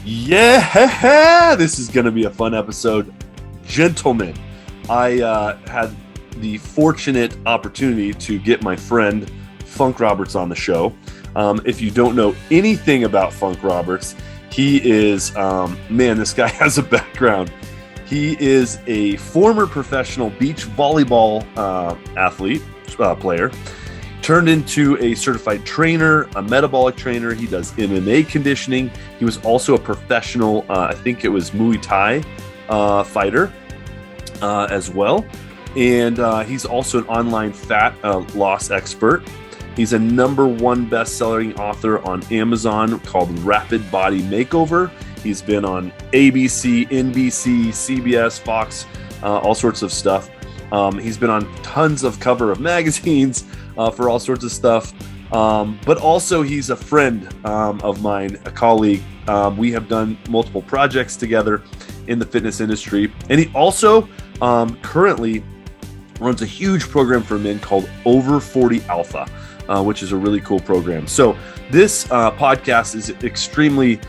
Yeah, this is going to be a fun episode. Gentlemen, I had the fortunate opportunity to get my friend Funk Roberts on the show. If you don't know anything about Funk Roberts, he is, this guy has a background. He is a former professional beach volleyball player, turned into a certified trainer, a metabolic trainer. He does MMA conditioning. He was also a professional, I think it was Muay Thai fighter as well. And he's also an online fat loss expert. He's a #1 best-selling author on Amazon called Rapid Body Makeover. He's been on ABC, NBC, CBS, Fox, all sorts of stuff. He's been on tons of cover of magazines for all sorts of stuff. But also he's a friend of mine, a colleague. We have done multiple projects together in the fitness industry. And he also currently runs a huge program for men called Over 40 Alpha, which is a really cool program. So this podcast is extremely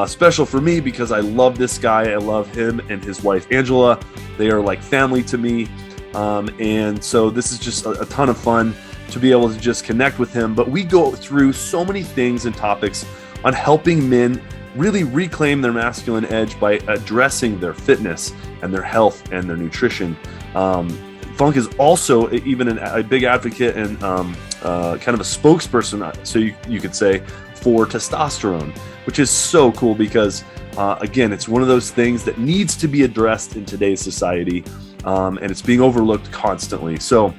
special for me because I love this guy. I love him and his wife, Angela. They are like family to me. And so this is just a ton of fun to be able to just connect with him. But we go through so many things and topics on helping men really reclaim their masculine edge by addressing their fitness and their health and their nutrition. Funk is also even a big advocate and kind of a spokesperson, so you could say, for testosterone, which is so cool because, again, it's one of those things that needs to be addressed in today's society, and it's being overlooked constantly. So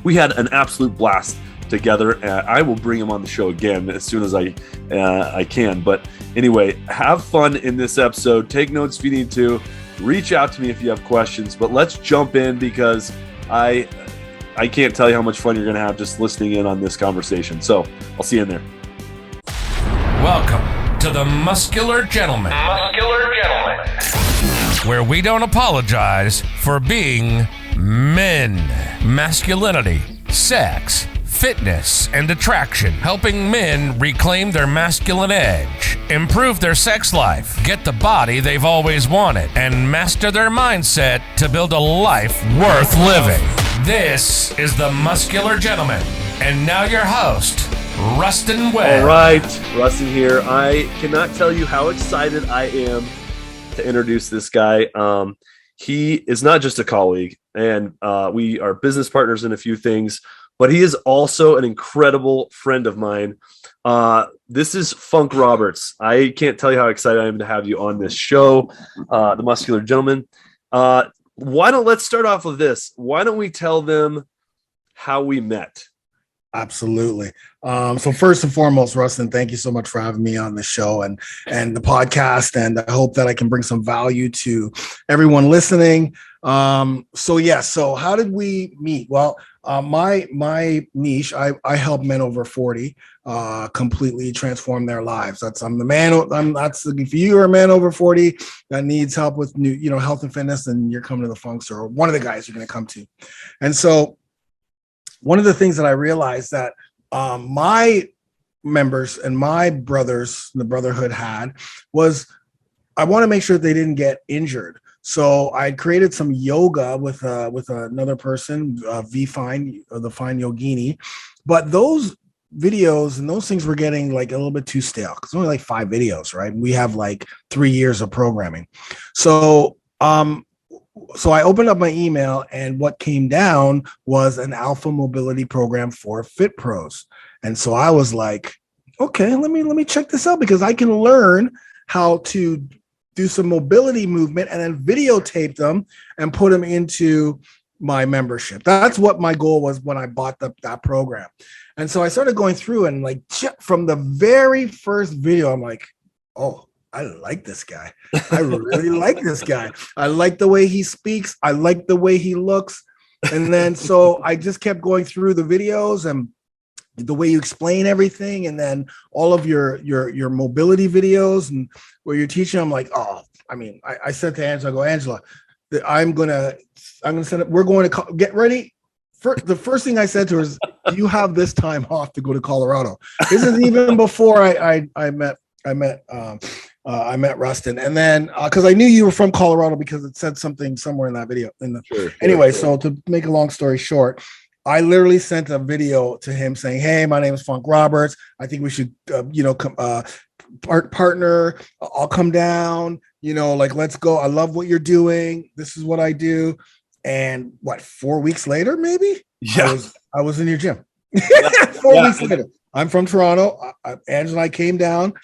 we had an absolute blast together. I will bring him on the show again as soon as I can. But anyway, have fun in this episode. Take notes if you need to. Reach out to me if you have questions. But let's jump in because I can't tell you how much fun you're going to have just listening in on this conversation. So I'll see you in there. Welcome to the Muscular Gentleman. Where we don't apologize for being men. Masculinity, sex, fitness, and attraction. Helping men reclaim their masculine edge, improve their sex life, get the body they've always wanted, and master their mindset to build a life worth living. This is the Muscular Gentleman. And now your host, Ruston Webb. All right, Ruston here. I cannot tell you how excited I am to introduce this guy. He is not just a colleague, and we are business partners in a few things, but he is also an incredible friend of mine. This is Funk Roberts. I can't tell you how excited I am to have you on this show, the Muscular Gentleman. Let's start off with this. Why don't we tell them how we met? Absolutely. So first and foremost, Ruston, thank you so much for having me on the show and the podcast. And I hope that I can bring some value to everyone listening. So how did we meet? Well, my niche, I help men over 40 completely transform their lives. If you are a man over 40 that needs help with health and fitness, and you're coming to the Funks, or one of the guys you're going to come to. And so one of the things that I realized that my members and my brothers, the brotherhood, had was I want to make sure they didn't get injured. So I created some yoga with another person, the Fine Yogini, but those videos and those things were getting like a little bit too stale because only like 5 videos, right? We have like 3 years of programming. So I opened up my email, and what came down was an alpha mobility program for fit pros. And so I was like, okay, let me check this out because I can learn how to do some mobility movement and then videotape them and put them into my membership. That's what my goal was when I bought that program. And so I started going through, and like from the very first video, I'm like, oh, I like this guy. I really like this guy. I like the way he speaks. I like the way he looks. And then so I just kept going through the videos and the way you explain everything, and then all of your mobility videos and where you're teaching. I'm like, I said to Angela, I go, Angela, I'm gonna send it. We're going to get ready. The first thing I said to her is, do you have this time off to go to Colorado? This is even before I met I met Ruston, and then because I knew you were from Colorado because it said something somewhere in that video. Anyway, so to make a long story short, I literally sent a video to him saying, "Hey, my name is Funk Roberts. I think we should, partner. I'll come down. Like let's go. I love what you're doing. This is what I do." And 4 weeks later, maybe I was in your gym. 4 weeks later. I'm from Toronto. Angela and I came down.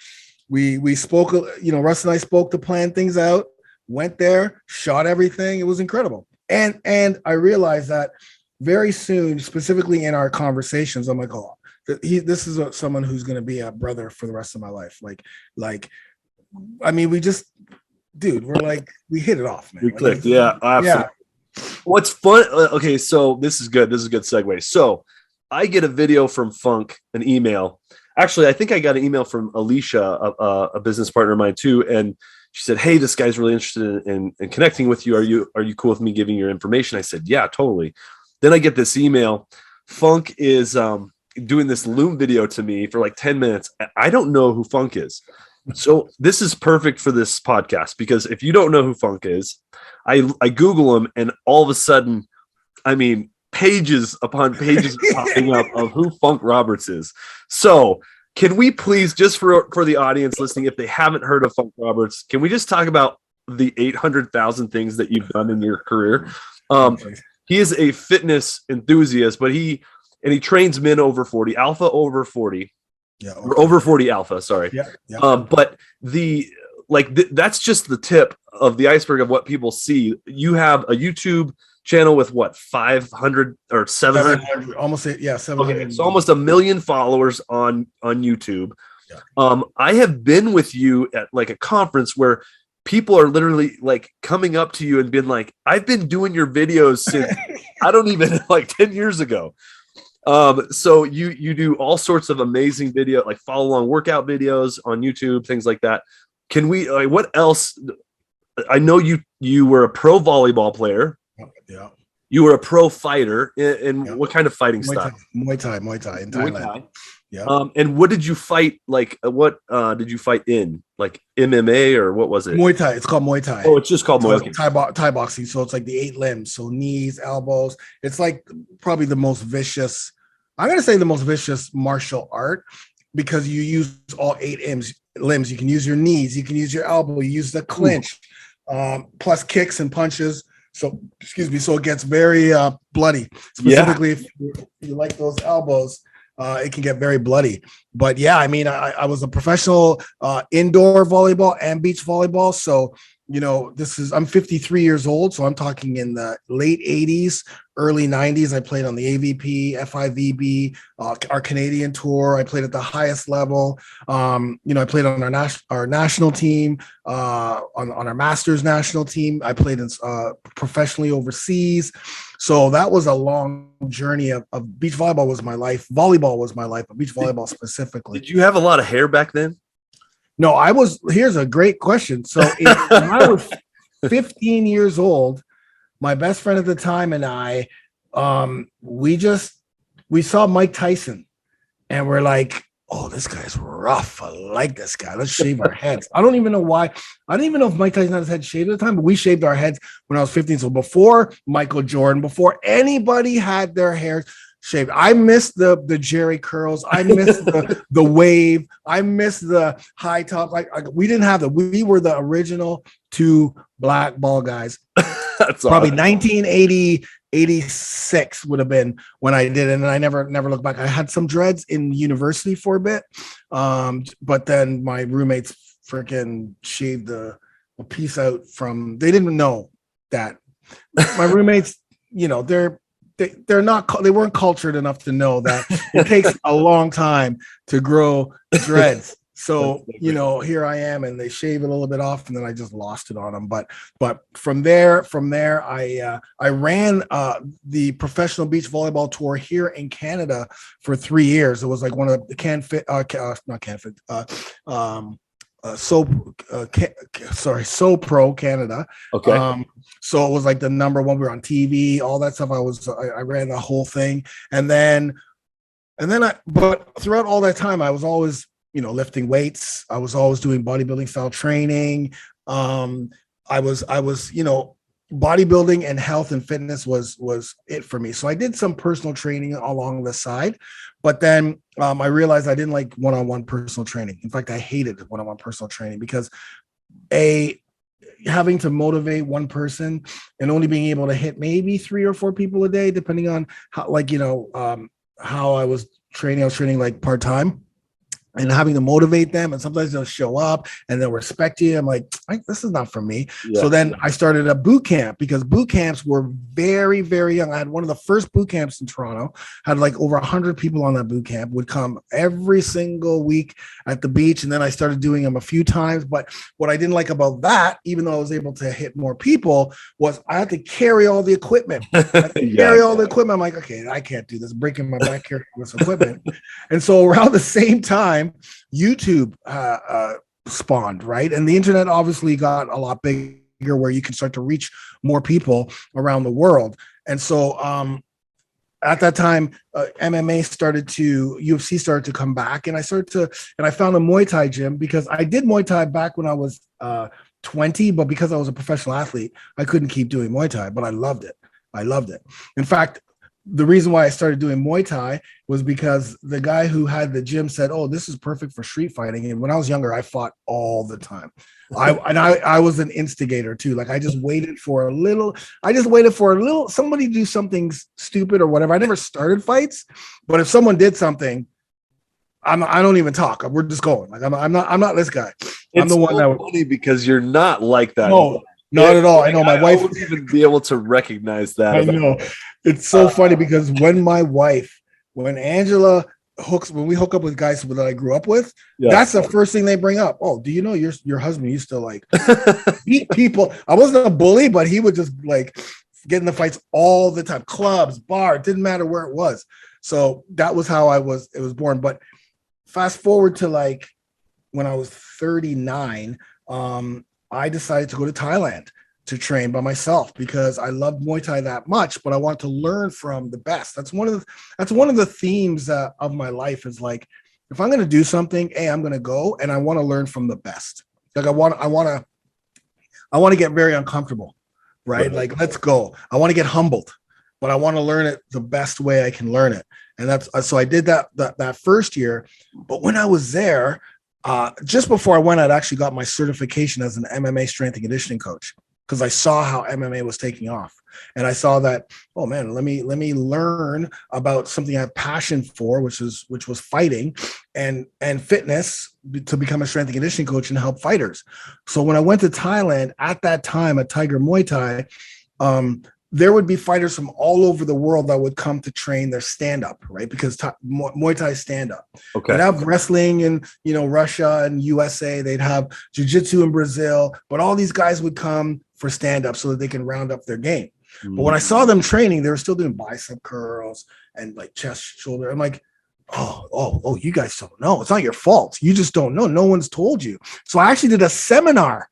We spoke, Russ and I spoke to plan things out, went there, shot everything. It was incredible. And I realized that very soon, specifically in our conversations, I'm like, oh, this is someone who's going to be a brother for the rest of my life. I mean, we just, dude, we hit it off, man. We clicked. Yeah, absolutely. Yeah. What's fun? Okay, so this is good. This is a good segue. So I get a video from Funk, an email. Actually, I think I got an email from Alicia, a business partner of mine too, and she said, "Hey, this guy's really interested in connecting with you. Are you cool with me giving your information?" I said, "Yeah, totally." Then I get this email. Funk is doing this Loom video to me for like 10 minutes. I don't know who Funk is. So this is perfect for this podcast because if you don't know who Funk is, I Google him and all of a sudden, I mean, pages upon pages popping up of who Funk Roberts is. So can we please, just for the audience listening, if they haven't heard of Funk Roberts, can we just talk about the 800,000 things that you've done in your career? He is a fitness enthusiast, but he trains men over 40, alpha over 40. Yeah. Or over 40 alpha, sorry. Yeah. But that's just the tip of the iceberg of what people see. You have a YouTube channel with 500 or 700, almost 700. Okay, so almost 1 million followers on YouTube. Yeah. I have been with you at like a conference where people are literally like coming up to you and being like, "I've been doing your videos since I don't even 10 years ago." So you do all sorts of amazing video, like follow along workout videos on YouTube, things like that. Can we, what else? I know you were a pro volleyball player. Yeah. You were a pro fighter in what kind of fighting style? Muay Thai in Thailand. Yeah. And what did you fight? What did you fight in? Like MMA or what was it? Muay Thai. It's called Muay Thai. Oh, it's just called Muay Thai. Thai boxing. So it's like the 8 limbs. So knees, elbows. It's like probably the most vicious. I'm going to say the most vicious martial art because you use all 8 limbs. You can use your knees. You can use your elbow. You use the clinch, plus kicks and punches. So, so it gets very bloody. Specifically, if you like those elbows, it can get very bloody. But yeah, I mean, I was a professional indoor volleyball and beach volleyball. So, I'm 53 years old. So I'm talking in the late 80s, early 90s. I played on the AVP, FIVB, our Canadian tour. I played at the highest level. I played on our national team, on our masters national team. I played professionally overseas. So that was a long journey of beach volleyball was my life. Volleyball was my life, but beach volleyball specifically. Did you have a lot of hair back then? No, here's a great question. So when I was 15 years old, my best friend at the time and I, we saw Mike Tyson and we're like, "Oh, this guy's rough. I like this guy. Let's shave our heads." I don't even know why. I don't even know if Mike Tyson had his head shaved at the time, but we shaved our heads when I was 15. So before Michael Jordan, before anybody had their hair shaved. I missed the Jerry curls. I missed the wave. I missed the high top. We didn't have that. We were the original 2 black ball guys. That's probably 1980, 86 would have been when I did it. And I never looked back. I had some dreads in university for a bit. But then my roommates freaking shaved a piece out they didn't know that. My roommates, they weren't cultured enough to know that it takes a long time to grow dreads. So, here I am and they shave it a little bit off and then I just lost it on them. But from there, I ran the professional beach volleyball tour here in Canada for 3 years. It was like one of the SoPro Canada. Okay. So it was like the number one. We were on TV, all that stuff. I ran the whole thing, but throughout all that time, I was always lifting weights. I was always doing bodybuilding style training. I was, bodybuilding and health and fitness was it for me. So I did some personal training along the side, but then I realized I didn't like one-on-one personal training. In fact, I hated one-on-one personal training because having to motivate one person and only being able to hit maybe 3 or 4 people a day, depending on how, how I was training like part-time. And having to motivate them, and sometimes they'll show up and they'll respect you. I'm like, this is not for me. Yeah. So then I started a boot camp, because boot camps were very, very young. I had one of the first boot camps in Toronto, had like over 100 people on that boot camp, would come every single week at the beach. And then I started doing them a few times. But what I didn't like about that, even though I was able to hit more people, was I had to carry all the equipment. Carry all the equipment. I'm like, okay, I can't do this, breaking my back here with equipment. And so around the same time, YouTube spawned, right? And the internet obviously got a lot bigger, where you can start to reach more people around the world. And so at that time, UFC started to come back, and I found a Muay Thai gym, because I did Muay Thai back when I was 20, but because I was a professional athlete, I couldn't keep doing Muay Thai, but I loved it. In fact, the reason why I started doing Muay Thai was because the guy who had the gym said, "Oh, this is perfect for street fighting." And when I was younger, I fought all the time. I was an instigator too. Like I just waited for a little, somebody do something stupid or whatever. I never started fights, but if someone did something, I don't even talk. We're just going. Like I'm not this guy. I'm the one that funny, because you're not like that. No, not at all. I know my wife wouldn't even be able to recognize that. I know. It's so funny, because when Angela when we hook up with guys that I grew up with, that's the first thing they bring up. Oh, do you know your husband used to like beat people? I wasn't a bully, but he would just like get in the fights all the time. Clubs, bar, it didn't matter where it was. So that was how it was born. But fast forward to like when I was 39, I decided to go to Thailand to train by myself, because I loved Muay Thai that much, but I want to learn from the best. That's one of the themes of my life, is like, if I'm going to do something, I'm going to go and I want to learn from the best. Like I want to get very uncomfortable, right? Like, let's go. I want to get humbled, but I want to learn it the best way I can learn it. And so I did that first year. But when I was there, just before I went, I'd actually got my certification as an MMA strength and conditioning coach, because I saw how MMA was taking off. And I saw that, oh man, let me learn about something I have passion for, which was fighting and fitness, to become a strength and conditioning coach and help fighters. So when I went to Thailand at that time at Tiger Muay Thai, there would be fighters from all over the world that would come to train their stand-up, right? Because Muay Thai stand-up. Okay. They'd have wrestling in, Russia and USA. They'd have jiu-jitsu in Brazil. But all these guys would come for stand-up so that they can round up their game. Mm. But when I saw them training, they were still doing bicep curls and like chest, shoulder. I'm like, oh, you guys don't know. It's not your fault. You just don't know. No one's told you. So I actually did a seminar,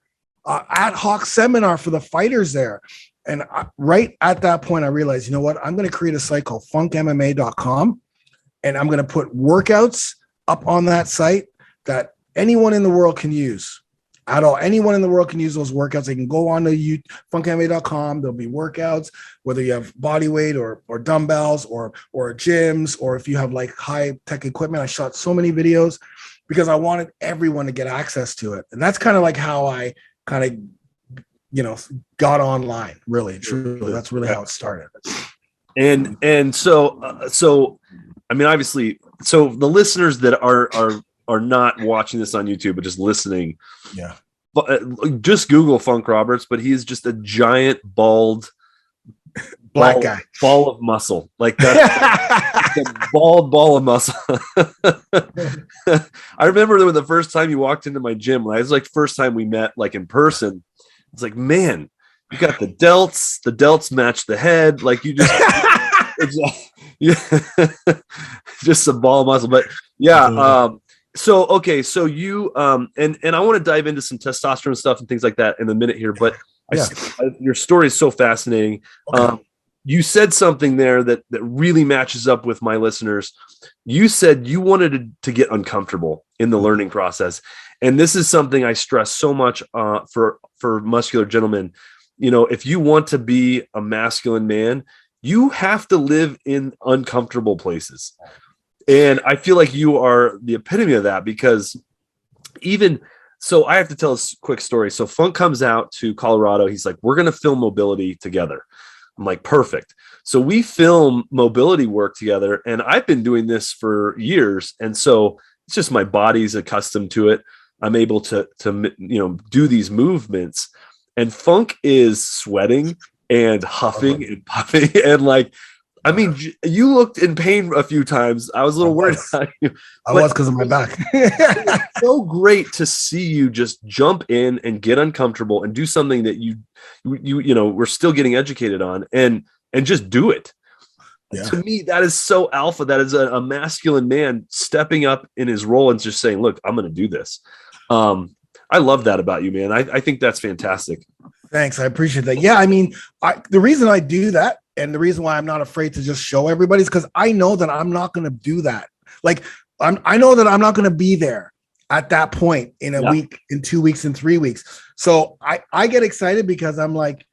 ad hoc seminar for the fighters there. And right at that point, I realized, you know what? I'm going to create a site called funkmma.com, and I'm going to put workouts up on that site that anyone in the world can use at all. Anyone in the world can use those workouts. They can go on to funkmma.com. There'll be workouts, whether you have body weight or dumbbells or gyms, or if you have like high tech equipment. I shot so many videos because I wanted everyone to get access to it. And that's kind of like how I kind of got online, really, truly. That's really how it started. And so I mean, obviously, so the listeners that are not watching this on YouTube but just listening, just Google Funk Roberts, but he's just a giant bald black guy, ball of muscle, like that. A bald ball of muscle. I remember when the first time you walked into my gym, it was like first time we met, like in person. It's like, man, you got the delts match the head. Like you just, just a ball of muscle. But yeah. So you, and I want to dive into some testosterone stuff and things like that in a minute here, but your story is so fascinating. Okay. you said something there that really matches up with my listeners. You said you wanted to get uncomfortable in the learning process. And this is something I stress so much for muscular gentlemen. You know, if you want to be a masculine man, you have to live in uncomfortable places. And I feel like you are the epitome of that, because so I have to tell a quick story. So Funk comes out to Colorado. He's like, we're going to film mobility together. I'm like, perfect. So we film mobility work together, and I've been doing this for years. And so it's just my body's accustomed to it. I'm able to do these movements, and Funk is sweating and huffing and puffing. And like, I mean, you looked in pain a few times. I was a little worried about you. I was, because of my back. It's so great to see you just jump in and get uncomfortable and do something that you we're still getting educated on, and just do it. Yeah. To me, that is so alpha. That is a masculine man stepping up in his role and just saying, look, I'm going to do this. I love that about you, man. I think that's fantastic. Thanks. I appreciate that. Yeah. I mean, the reason I do that, and the reason why I'm not afraid to just show everybody, is because I know that I'm not going to do that. Like, I know that I'm not going to be there at that point in a week, in 2 weeks, in 3 weeks. So I get excited because I'm like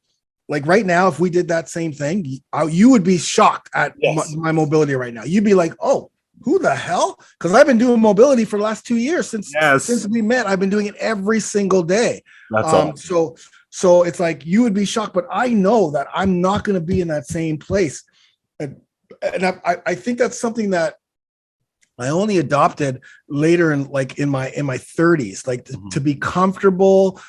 right now, if we did that same thing, you would be shocked at my mobility right now. You'd be like, oh, who the hell? Because I've been doing mobility for the last 2 years since we met. I've been doing it every single day. That's awesome. So it's like you would be shocked, but I know that I'm not going to be in that same place. And I think that's something that I only adopted later in my 30s, like to be comfortable.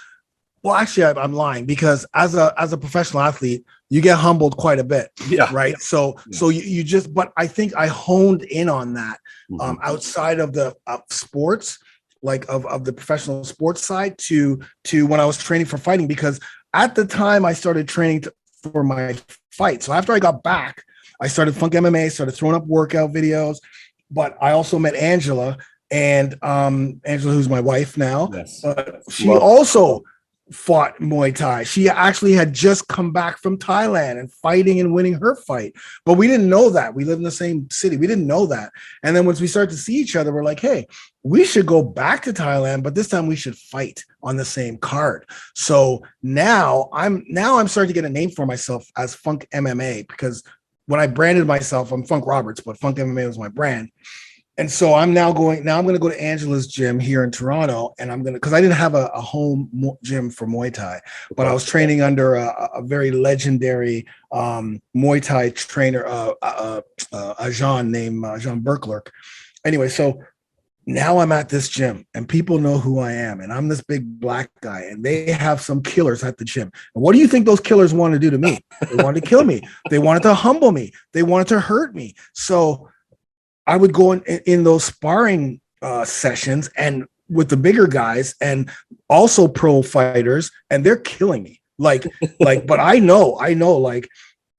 Well, actually, I'm lying, because as a professional athlete, you get humbled quite a bit. Yeah. Right. So you just, but I think I honed in on that outside of the sports, like of the professional sports side to when I was training for fighting, because at the time I started training for my fight. So after I got back, I started Funk MMA, started throwing up workout videos, but I also met Angela, and Angela, who's my wife now. Yes. She also fought Muay Thai. She actually had just come back from Thailand and fighting and winning her fight, but we didn't know that. We live in the same city. We didn't know that. And then once we started to see each other, we're like, hey, we should go back to Thailand, but this time we should fight on the same card. So now I'm starting to get a name for myself as Funk MMA, because when I branded myself, I'm Funk Roberts, but Funk MMA was my brand. And so I'm going to go to Angela's gym here in Toronto, and because I didn't have a home gym for Muay Thai, but I was training under a very legendary Muay Thai trainer, a Jean named Jean Berklerk. Anyway, so now I'm at this gym, and people know who I am, and I'm this big black guy, and they have some killers at the gym. And what do you think those killers want to do to me? They wanted to kill me. They wanted to humble me. They wanted to hurt me. So I would go in those sparring sessions and with the bigger guys and also pro fighters, and they're killing me. Like, but I know, like,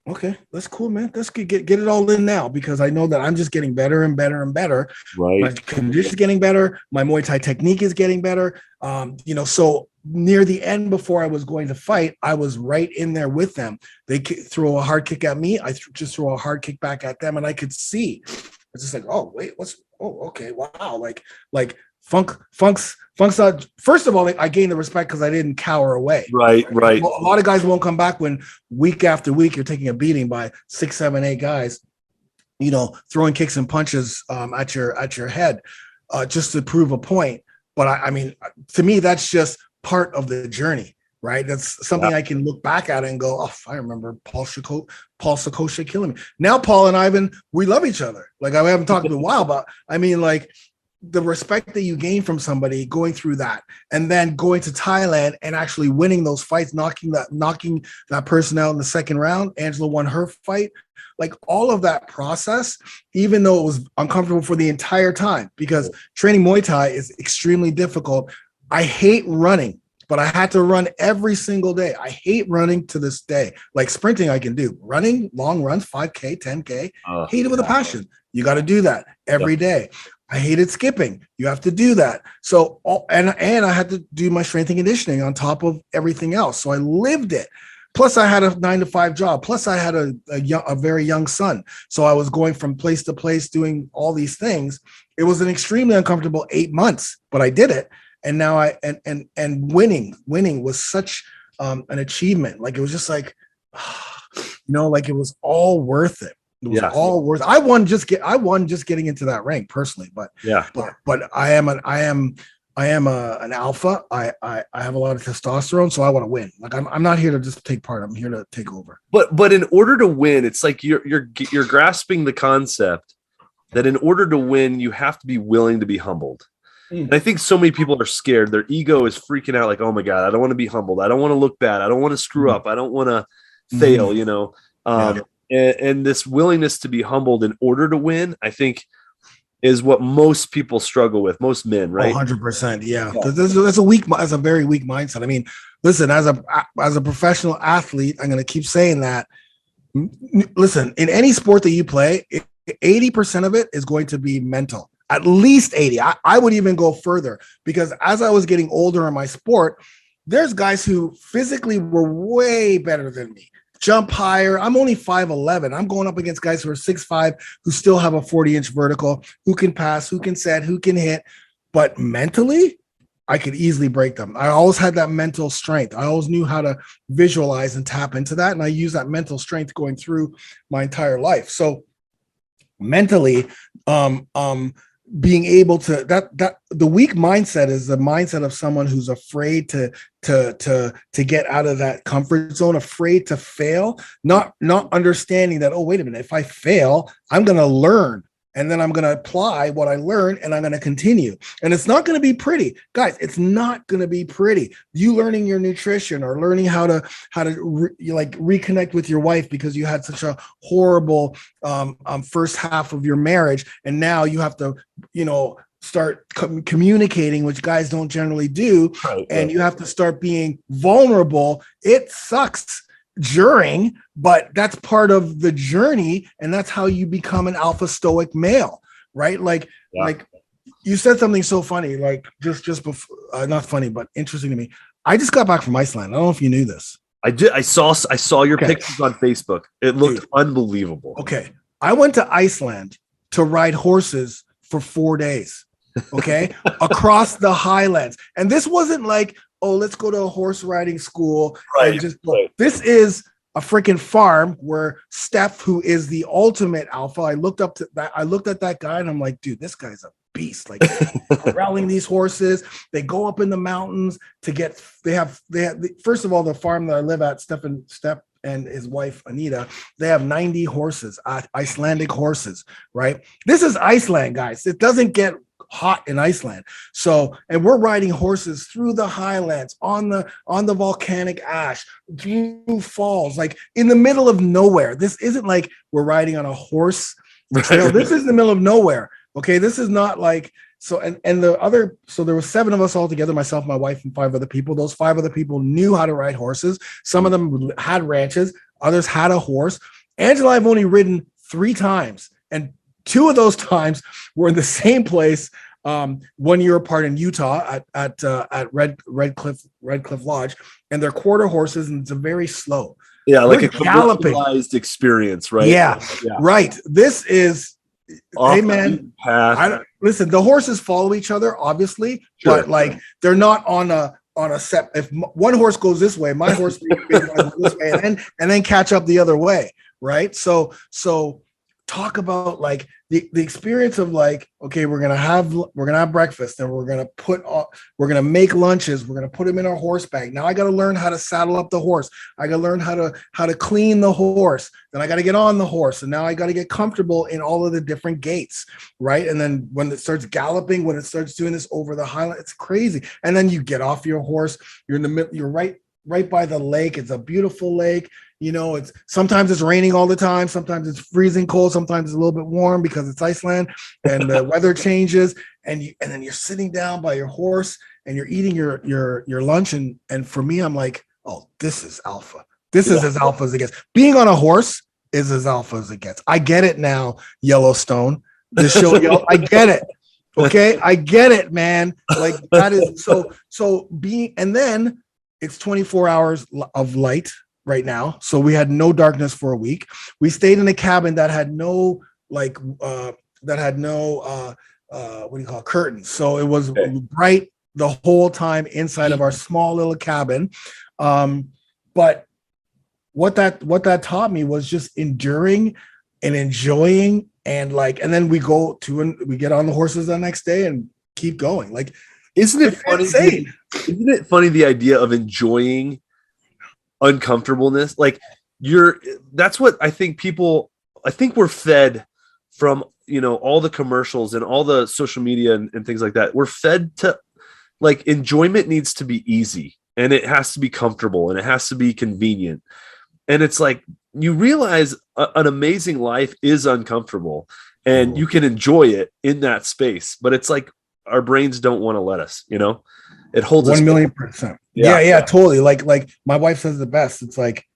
okay, that's cool, man. Let's get it all in now, because I know that I'm just getting better and better and better. Right. My condition is getting better. My Muay Thai technique is getting better. So near the end, before I was going to fight, I was right in there with them. They throw a hard kick at me. I just throw a hard kick back at them, and I could see. It's just like, oh wait, okay, wow, like Funk's not. First of all, I gained the respect because I didn't cower away. Right. A lot of guys won't come back when week after week you're taking a beating by 6, 7, 8 guys, throwing kicks and punches at your head just to prove a point. But I mean, to me, that's just part of the journey. Right. That's something I can look back at and go, oh, I remember Paul Sakosha killing me. Now, Paul and Ivan, we love each other. Like, I haven't talked in a while, but I mean, like, the respect that you gain from somebody going through that, and then going to Thailand and actually winning those fights, knocking that person out in the second round. Angela won her fight. Like, all of that process, even though it was uncomfortable for the entire time, because training Muay Thai is extremely difficult. I hate running, but I had to run every single day. I hate running to this day. Like, sprinting, I can do. Running, long runs, 5K, 10K, hate it with a passion. You got to do that every day. I hated skipping. You have to do that. So, and I had to do my strength and conditioning on top of everything else. So I lived it. Plus, I had a 9-to-5 job. Plus, I had a very young son. So I was going from place to place doing all these things. It was an extremely uncomfortable 8 months, but I did it. And now and winning was such an achievement. Like, it was just like, like it was all worth it. It was all worth it. I won just getting into that rank personally, but I am an alpha. I have a lot of testosterone, so I want to win. Like, I'm not here to just take part. I'm here to take over. But in order to win, it's like you're grasping the concept that in order to win, you have to be willing to be humbled. And I think so many people are scared. Their ego is freaking out. Like, oh my God, I don't want to be humbled. I don't want to look bad. I don't want to screw up. I don't want to fail, and this willingness to be humbled in order to win, I think, is what most people struggle with. Most men, right? 100%. Yeah. That's a very weak mindset. I mean, listen, as a professional athlete, I'm going to keep saying that. Listen, in any sport that you play, 80% of it is going to be mental. At least 80. I would even go further, because as I was getting older in my sport, there's guys who physically were way better than me. Jump higher. I'm only 5'11". I'm going up against guys who are 6'5", who still have a 40-inch vertical, who can pass, who can set, who can hit. But mentally, I could easily break them. I always had that mental strength. I always knew how to visualize and tap into that. And I use that mental strength going through my entire life. So mentally, being able to that the weak mindset is the mindset of someone who's afraid to get out of that comfort zone, afraid to fail, not understanding that, oh, wait a minute, if I fail, I'm going to learn, and then I'm going to apply what I learned, and I'm going to continue. And it's not going to be pretty, guys. It's not going to be pretty. You learning your nutrition, or learning how to reconnect with your wife because you had such a horrible first half of your marriage, and now you have to, start communicating, which guys don't generally do, and you have to start being vulnerable. It sucks during, but that's part of the journey, and that's how you become an alpha stoic male, right? Like you said something so funny, like just before, not funny, but interesting to me. I just got back from Iceland. I don't know if you knew this. I did. I saw your pictures on Facebook. It looked unbelievable. Okay. I went to Iceland to ride horses for 4 days. Okay. Across the highlands. And this wasn't like, oh, let's go to a horse riding school. Right. This is a freaking farm where Steph, who is the ultimate alpha, I looked at that guy and I'm like, dude, this guy's a beast. Like, corralling these horses. They go up in the mountains to get, they have first of all, the farm that I live at, Steph and his wife, Anita, they have 90 horses, Icelandic horses, right? This is Iceland, guys. It doesn't get hot in Iceland. So, and we're riding horses through the highlands, on the volcanic ash, through falls, like in the middle of nowhere. This isn't like we're riding on a horse trail. This is in the middle of nowhere. Okay. This is not like, so there were 7 of us all together, myself, my wife, and 5 other people. Those 5 other people knew how to ride horses. Some of them had ranches, others had a horse. Angela, I've only ridden 3 times, and 2 of those times were in the same place, 1 year apart in Utah at Red Cliff Lodge, and they're quarter horses, and it's a very slow. Yeah, like a commercialized experience, right? Yeah, right. This is, hey man, listen, the horses follow each other, obviously, but like they're not on a set. If one horse goes this way, my horse goes this way, and then catch up the other way, right? So talk about like the experience of like, okay, we're gonna have breakfast, and we're gonna make lunches, we're gonna put them in our horse bag. Now I got to learn how to saddle up the horse. I got to learn how to clean the horse. Then I got to get on the horse, and now I got to get comfortable in all of the different gaits, right? And then when it starts galloping, when it starts doing this over the highland, it's crazy. And then you get off your horse. You're in the middle. You're right by the lake. It's a beautiful lake. It's sometimes it's raining all the time. Sometimes it's freezing cold. Sometimes it's a little bit warm because it's Iceland and the weather changes. And then you're sitting down by your horse and you're eating your lunch. And for me, I'm like, oh, this is alpha. This is as alpha as it gets. Being on a horse is as alpha as it gets. I get it now, Yellowstone. The show, I get it. Okay, I get it, man. Like that is so being, and then it's 24 hours of light. right now. So we had no darkness for a week. We stayed in a cabin that had no what do you call it? Curtains. So it was bright the whole time inside of our small little cabin. But what that taught me was just enduring and enjoying, and then we we get on the horses the next day and keep going. Like, isn't it funny? Isn't it funny, the idea of enjoying uncomfortableness? Like, that's what I think we're fed from, all the commercials and all the social media and things like that. We're fed to, like, enjoyment needs to be easy, and it has to be comfortable, and it has to be convenient. And it's like, you realize an amazing life is uncomfortable, and you can enjoy it in that space, but it's like our brains don't want to let us, it holds 1,000,000%. Yeah, totally. Like my wife says the best. It's like,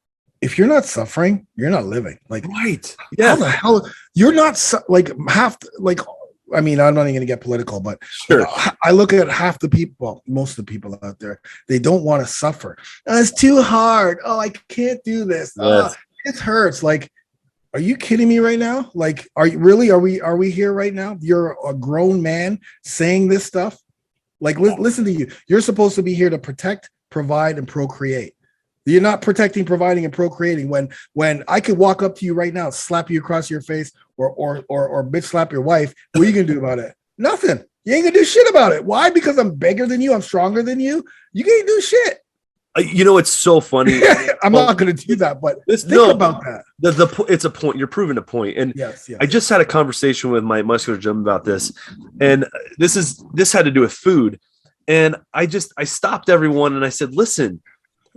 if you're not suffering, you're not living. Like, right. Yeah. How the hell you're not I'm not even going to get political, but sure. I look at most of the people out there, they don't want to suffer. It's too hard. Oh, I can't do this. Yes. It hurts. Like, are you kidding me right now? Like, are we here right now? You're a grown man saying this stuff. Like, listen to you. You're supposed to be here to protect, provide, and procreate. You're not protecting, providing, and procreating. When I could walk up to you right now, slap you across your face, or bitch slap your wife, what are you gonna do about it? Nothing. You ain't gonna do shit about it. Why? Because I'm bigger than you. I'm stronger than you. You can't do shit. It's so funny. I'm not gonna do that, but think about that. It's a point. You're proving a point. And yes. I just had a conversation with my muscular gym about this, and this had to do with food. And I stopped everyone and I said, listen,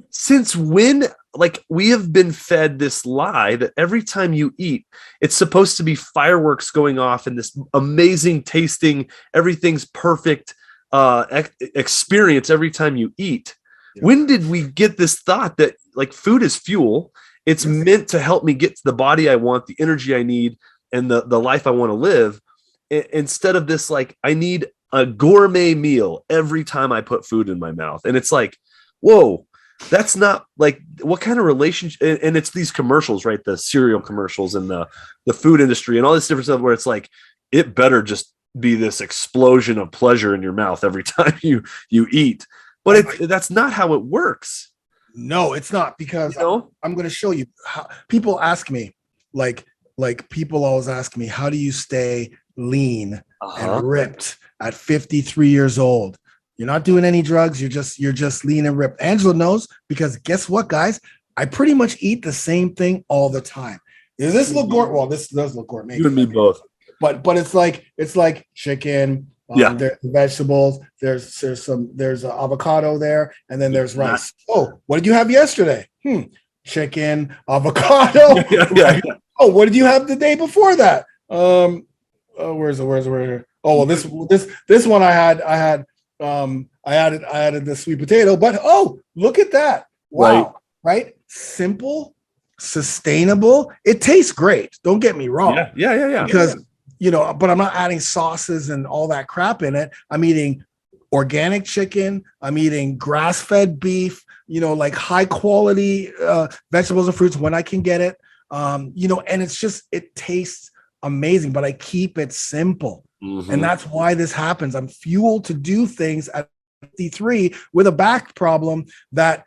since when, like, we have been fed this lie that every time you eat, it's supposed to be fireworks going off and this amazing tasting, everything's perfect experience every time you eat. Yeah. When did we get this thought that, like, food is fuel? It's meant to help me get to the body I want, the energy I need, and the life I want to live, instead of this, like, I need a gourmet meal every time I put food in my mouth. And it's like, whoa, that's not, like, what kind of relationship? And it's these commercials, right? The cereal commercials and the food industry and all this different stuff, where it's like, it better just be this explosion of pleasure in your mouth every time you eat. But that's not how it works. No, it's not, because I'm going to show you how people ask me, like people always ask me, how do you stay lean and ripped at 53 years old? You're not doing any drugs. You're just lean and ripped. Angela knows, because guess what, guys? I pretty much eat the same thing all the time. Does this look gourmet? Well, this does look gourmet. You and me both. But it's like chicken. There's vegetables. There's avocado there, and then there's rice. Oh, what did you have yesterday? Chicken, avocado. Yeah. Oh, what did you have the day before that? Where's it? Oh, well, this one I had. I added the sweet potato, but look at that. Wow. Right? Simple, sustainable. It tastes great. Don't get me wrong. Yeah. Because, but I'm not adding sauces and all that crap in it. I'm eating organic chicken. I'm eating grass-fed beef, like high quality vegetables and fruits when I can get it. And it tastes amazing, but I keep it simple. Mm-hmm. And that's why this happens. I'm fueled to do things at 53 with a back problem that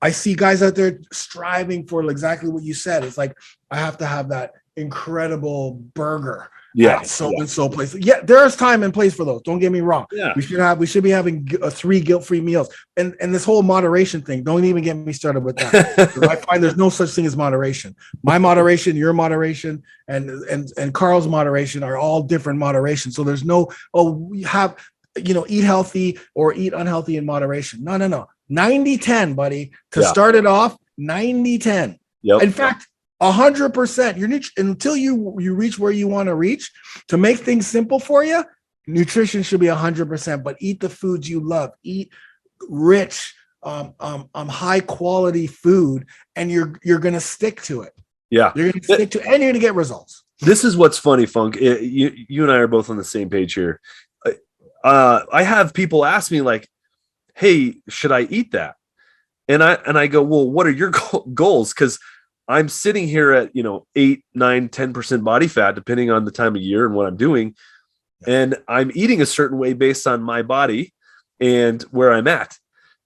I see guys out there striving for exactly what you said. It's like, I have to have that incredible burger. Yeah. And so place. Yeah, there's time and place for those. Don't get me wrong. Yeah. We should be having 3 guilt-free meals. And this whole moderation thing, don't even get me started with that. I find there's no such thing as moderation. My moderation, your moderation, and Carl's moderation are all different moderation. So there's no, we have, eat healthy or eat unhealthy in moderation. No. 90-10, buddy. To start it off, 90-10. Yep. In fact, 100%. Until you reach where you want to reach. To make things simple for you, nutrition should be 100%. But eat the foods you love. Eat rich, high quality food, and you're gonna stick to it. Yeah, you're gonna stick to, and you're gonna get results. This is what's funny, Funk. You and I are both on the same page here. I have people ask me, like, "Hey, should I eat that?" And I go, well, what are your goals? Because I'm sitting here at 8, 9, 10% body fat, depending on the time of year and what I'm doing, and I'm eating a certain way based on my body and where I'm at.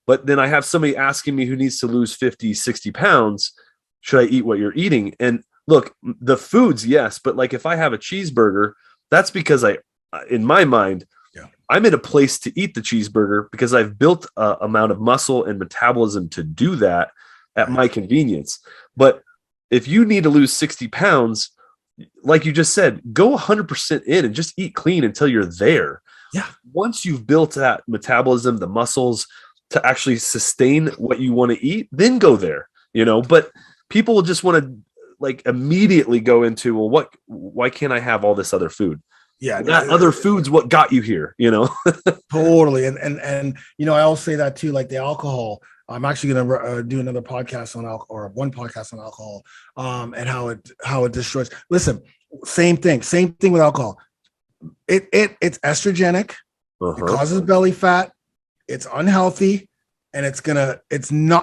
But then I have somebody asking me who needs to lose 50, 60 pounds, should I eat what you're eating? And look, the foods, yes, but like if I have a cheeseburger, that's because in my mind, I'm in a place to eat the cheeseburger because I've built an amount of muscle and metabolism to do that at my convenience. But if you need to lose 60 pounds, like you just said, go 100% in and just eat clean until you're there. Yeah. Once you've built that metabolism, the muscles to actually sustain what you want to eat, then go there, but people will just want to like immediately go into, well, why can't I have all this other food? Yeah, that other food's what got you here, Totally. And I always say that too, like the alcohol. I'm actually going to do another podcast on alcohol, or one podcast on alcohol, and how it destroys. Listen, same thing with alcohol. It's estrogenic. It causes belly fat. It's unhealthy. And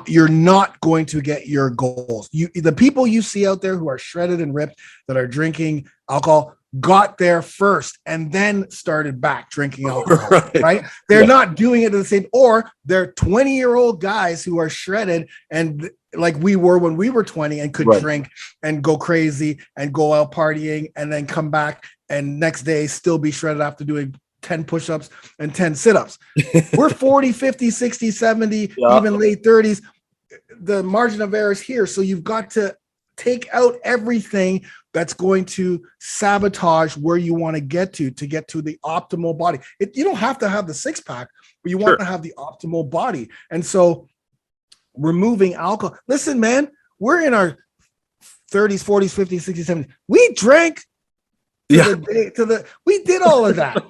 you're not going to get your goals. The people you see out there who are shredded and ripped that are drinking alcohol got there first and then started back drinking alcohol, right? They're not doing it at the same, or they're 20-year-old guys who are shredded and like we were when we were 20 and could drink and go crazy and go out partying and then come back and next day still be shredded after doing 10 push-ups and 10 sit-ups. We're 40, 50, 60, 70, even late 30s. The margin of error is here. So you've got to take out everything that's going to sabotage where you want to get to the optimal body. You don't have to have the six-pack, but you want to have the optimal body. And so removing alcohol. Listen, man, we're in our 30s, 40s, 50s, 60s, 70s. We drank we did all of that.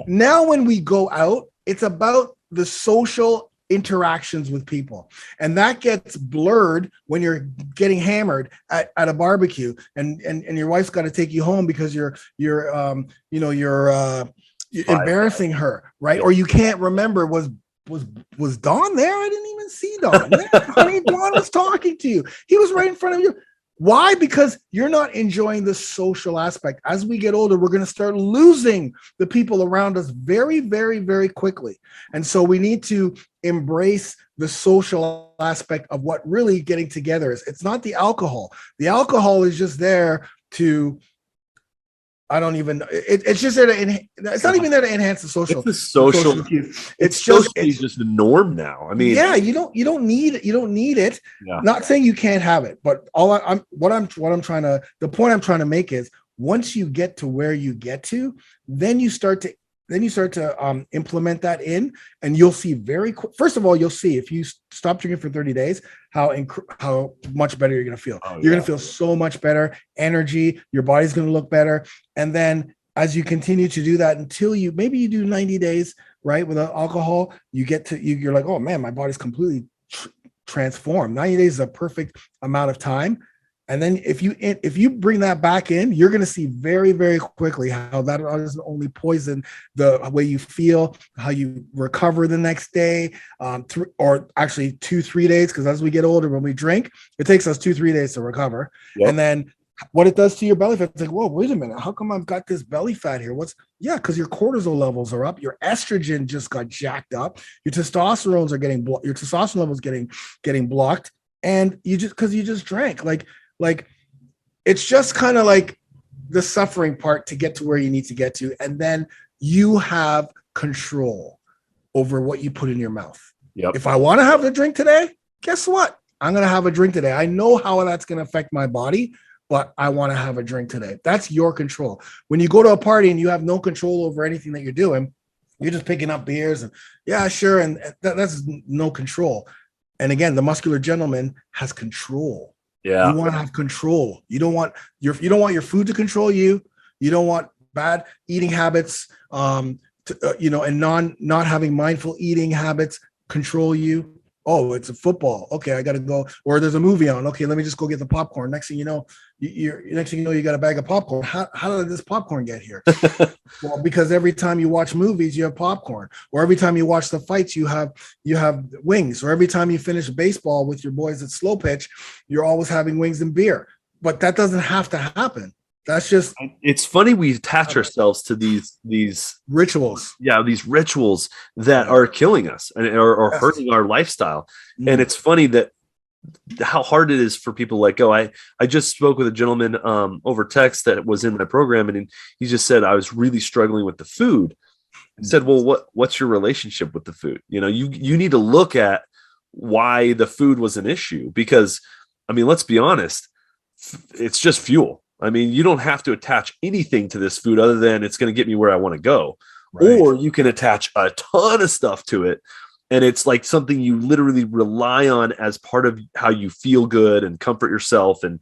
Now when we go out, it's about the social interactions with people, and that gets blurred when you're getting hammered at a barbecue and your wife's got to take you home because you're embarrassing her, right? Or you can't remember, was Don there? I didn't even see Don. Yeah, honey, Don was talking to you. He was right in front of you. Why? Because you're not enjoying the social aspect. As we get older, we're going to start losing the people around us very, very, very quickly. And so we need to embrace the social aspect of what really getting together is. It's not the alcohol. The alcohol is just there to, it's just there to, it's not even there to enhance the social. It's social. It's just the norm now. I mean, you don't need it. Yeah. Not saying you can't have it, but the point I'm trying to make is once you get to where you get to, then you start to implement that in, and you'll see first of all, you'll see if you stop drinking for 30 days, how much better you're going to feel. You're going to feel so much better, energy, your body's going to look better. And then as you continue to do that until you do 90 days, right, without alcohol, you're like, oh man, my body's completely transformed. 90 days is a perfect amount of time. And then if you bring that back in, you're going to see very, very quickly how that doesn't only poison the way you feel, how you recover the next day, or actually 2-3 days. Because as we get older, when we drink, it takes us 2-3 days to recover. Yep. And then what it does to your belly fat, it's like, whoa, wait a minute, how come I've got this belly fat here? Because your cortisol levels are up, your estrogen just got jacked up, your testosterone levels getting blocked, and you just drank. Like it's just kind of like the suffering part to get to where you need to get to. And then you have control over what you put in your mouth. Yep. If I want to have a drink today, guess what? I'm going to have a drink today. I know how that's going to affect my body, but I want to have a drink today. That's your control. When you go to a party and you have no control over anything that you're doing, you're just picking up beers and yeah, sure. And that's no control. And again, the muscular gentleman has control. Yeah. You want to have control. You don't want your food to control you. You don't want bad eating habits, and not having mindful eating habits control you. Oh, it's a football. Okay, I got to go. Or there's a movie on. Okay, let me just go get the popcorn. Next thing you know, you got a bag of popcorn. How did this popcorn get here? Well, because every time you watch movies, you have popcorn. Or every time you watch the fights, you have wings. Or every time you finish baseball with your boys at slow pitch, you're always having wings and beer. But that doesn't have to happen. That's just, it's funny we attach ourselves to these rituals. Yeah, these rituals that are killing us and are hurting our lifestyle. And it's funny that how hard it is for people to let go. I just spoke with a gentleman over text that was in my program, and he just said, I was really struggling with the food. I said, well, what's your relationship with the food? You need to look at why the food was an issue, because I mean, let's be honest, it's just fuel. I mean, you don't have to attach anything to this food other than it's going to get me where I want to go. Right. Or you can attach a ton of stuff to it, and it's like something you literally rely on as part of how you feel good and comfort yourself, and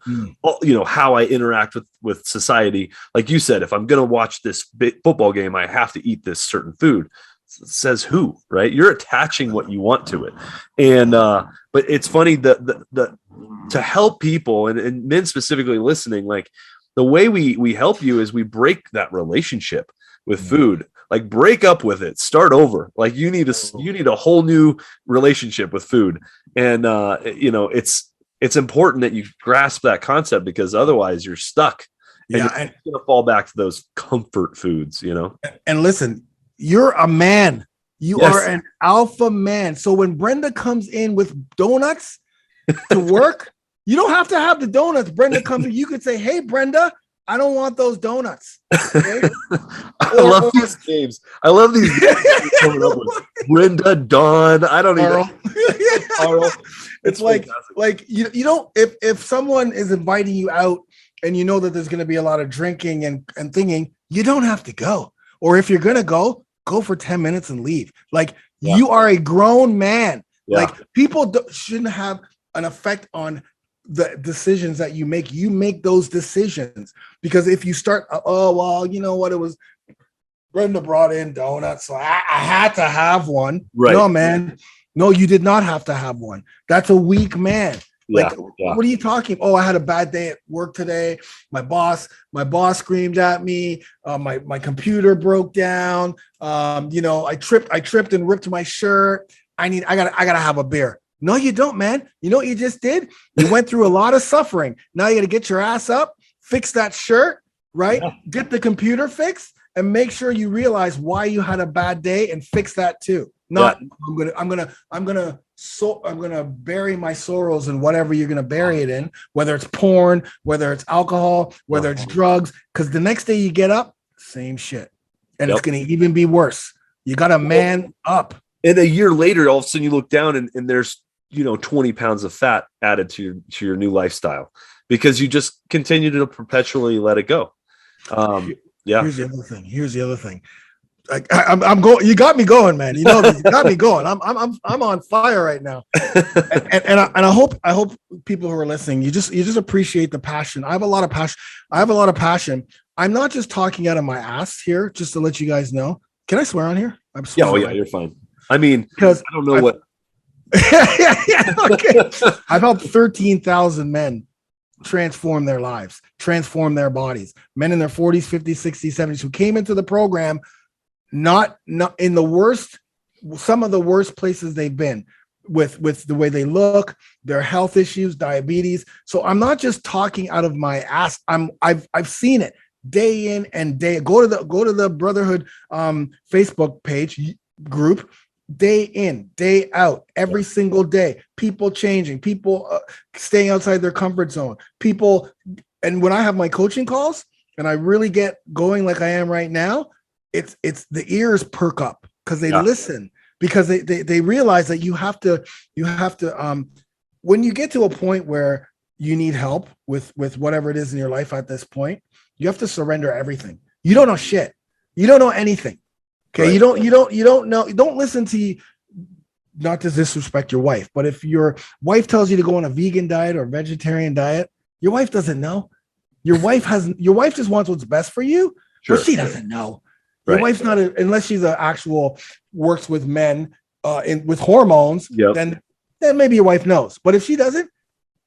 how I interact with society. Like you said, if I'm going to watch this football game, I have to eat this certain food. It says who, right? You're attaching what you want to it. And but it's funny that to help people and men specifically listening, like the way we help you is we break that relationship with food. Like, break up with it, start over. Like, you need a whole new relationship with food. And it's important that you grasp that concept, because otherwise you're stuck. And you're going to fall back to those comfort foods, And listen, you're a man. You are an alpha man. So when Brenda comes in with donuts to work, you don't have to have the donuts. Brenda comes in, you could say, hey, Brenda, I don't want those donuts. Okay? I love these games. I love these games coming up with Brenda, Dawn. I don't even. Carl. It's like you don't, if someone is inviting you out and you know that there's going to be a lot of drinking and thinking, you don't have to go. Or if you're going to go for 10 minutes and leave. Like, you are a grown man. Yeah. Like, people shouldn't have an effect on the decisions that you make. You make those decisions, because if you start, you know what, it was Brenda brought in donuts, so I had to have one. Right. No, man. No, you did not have to have one. That's a weak man. Like, what are you talking? Oh, I had a bad day at work today. My boss screamed at me. My computer broke down. I tripped and ripped my shirt. I gotta have a beer. No, you don't, man. You know what you just did? You went through a lot of suffering. Now you got to get your ass up, fix that shirt, right? Yeah. Get the computer fixed, and make sure you realize why you had a bad day and fix that too. Not I'm gonna bury my sorrows in whatever you're gonna bury it in, whether it's porn, whether it's alcohol, whether it's drugs. Because the next day you get up, same shit, and it's gonna even be worse. You got to man up. And a year later, all of a sudden you look down and there's 20 pounds of fat added to your new lifestyle, because you just continue to perpetually let it go. Here's the other thing. I'm going. You got me going, man. You got me going. I'm on fire right now. And I hope people who are listening, you just appreciate the passion. I have a lot of passion. I'm not just talking out of my ass here, just to let you guys know. Can I swear on here? I'm swearing. You're fine. I mean, because I don't know what. Okay. I've helped 13,000 men transform their lives, transform their bodies. Men in their 40s, 50s, 60s, 70s who came into the program not in some of the worst places they've been, with the way they look, their health issues, diabetes. So I'm not just talking out of my ass. I've seen it day in and day. Go to the Brotherhood Facebook page group. Day in, day out, every single day, people changing, people staying outside their comfort zone, people. And when I have my coaching calls and I really get going like I am right now, it's the ears perk up, because they listen, because they realize that you have to when you get to a point where you need help with whatever it is in your life at this point, you have to surrender everything. You don't know shit. You don't know anything. Okay, right. You don't know. Don't listen to, not to disrespect your wife, but if your wife tells you to go on a vegan diet or a vegetarian diet, your wife doesn't know. Your wife just wants what's best for you, but she doesn't know. Your wife's not unless she's an actual works with men with hormones. Yep. Then then maybe your wife knows. But if she doesn't,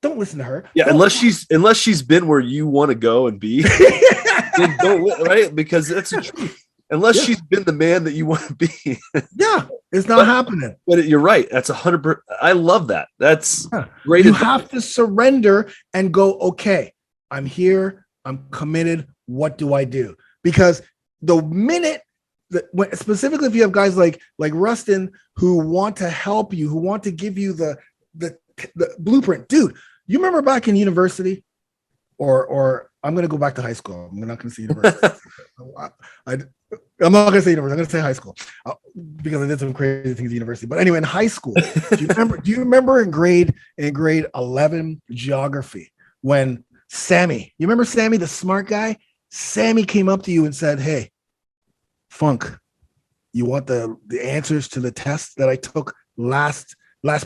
don't listen to her. Yeah, unless she's been where you want to go and be, then don't, right? Because that's the truth. Unless she's been the man that you want to be. Yeah, it's not happening. But you're right. That's 100%. I love that. That's great. You have to surrender and go, okay, I'm here. I'm committed. What do I do? Because the minute that, specifically if you have guys like Ruston who want to help you, who want to give you the blueprint, dude, you remember back in university or I'm going to go back to high school. I'm not going to say university. I'm not going to say university. I'm going to say high school because I did some crazy things at university. But anyway, in high school, do you remember in grade 11 geography when Sammy, you remember Sammy, the smart guy? Sammy came up to you and said, hey, Funk, you want the answers to the test that I took last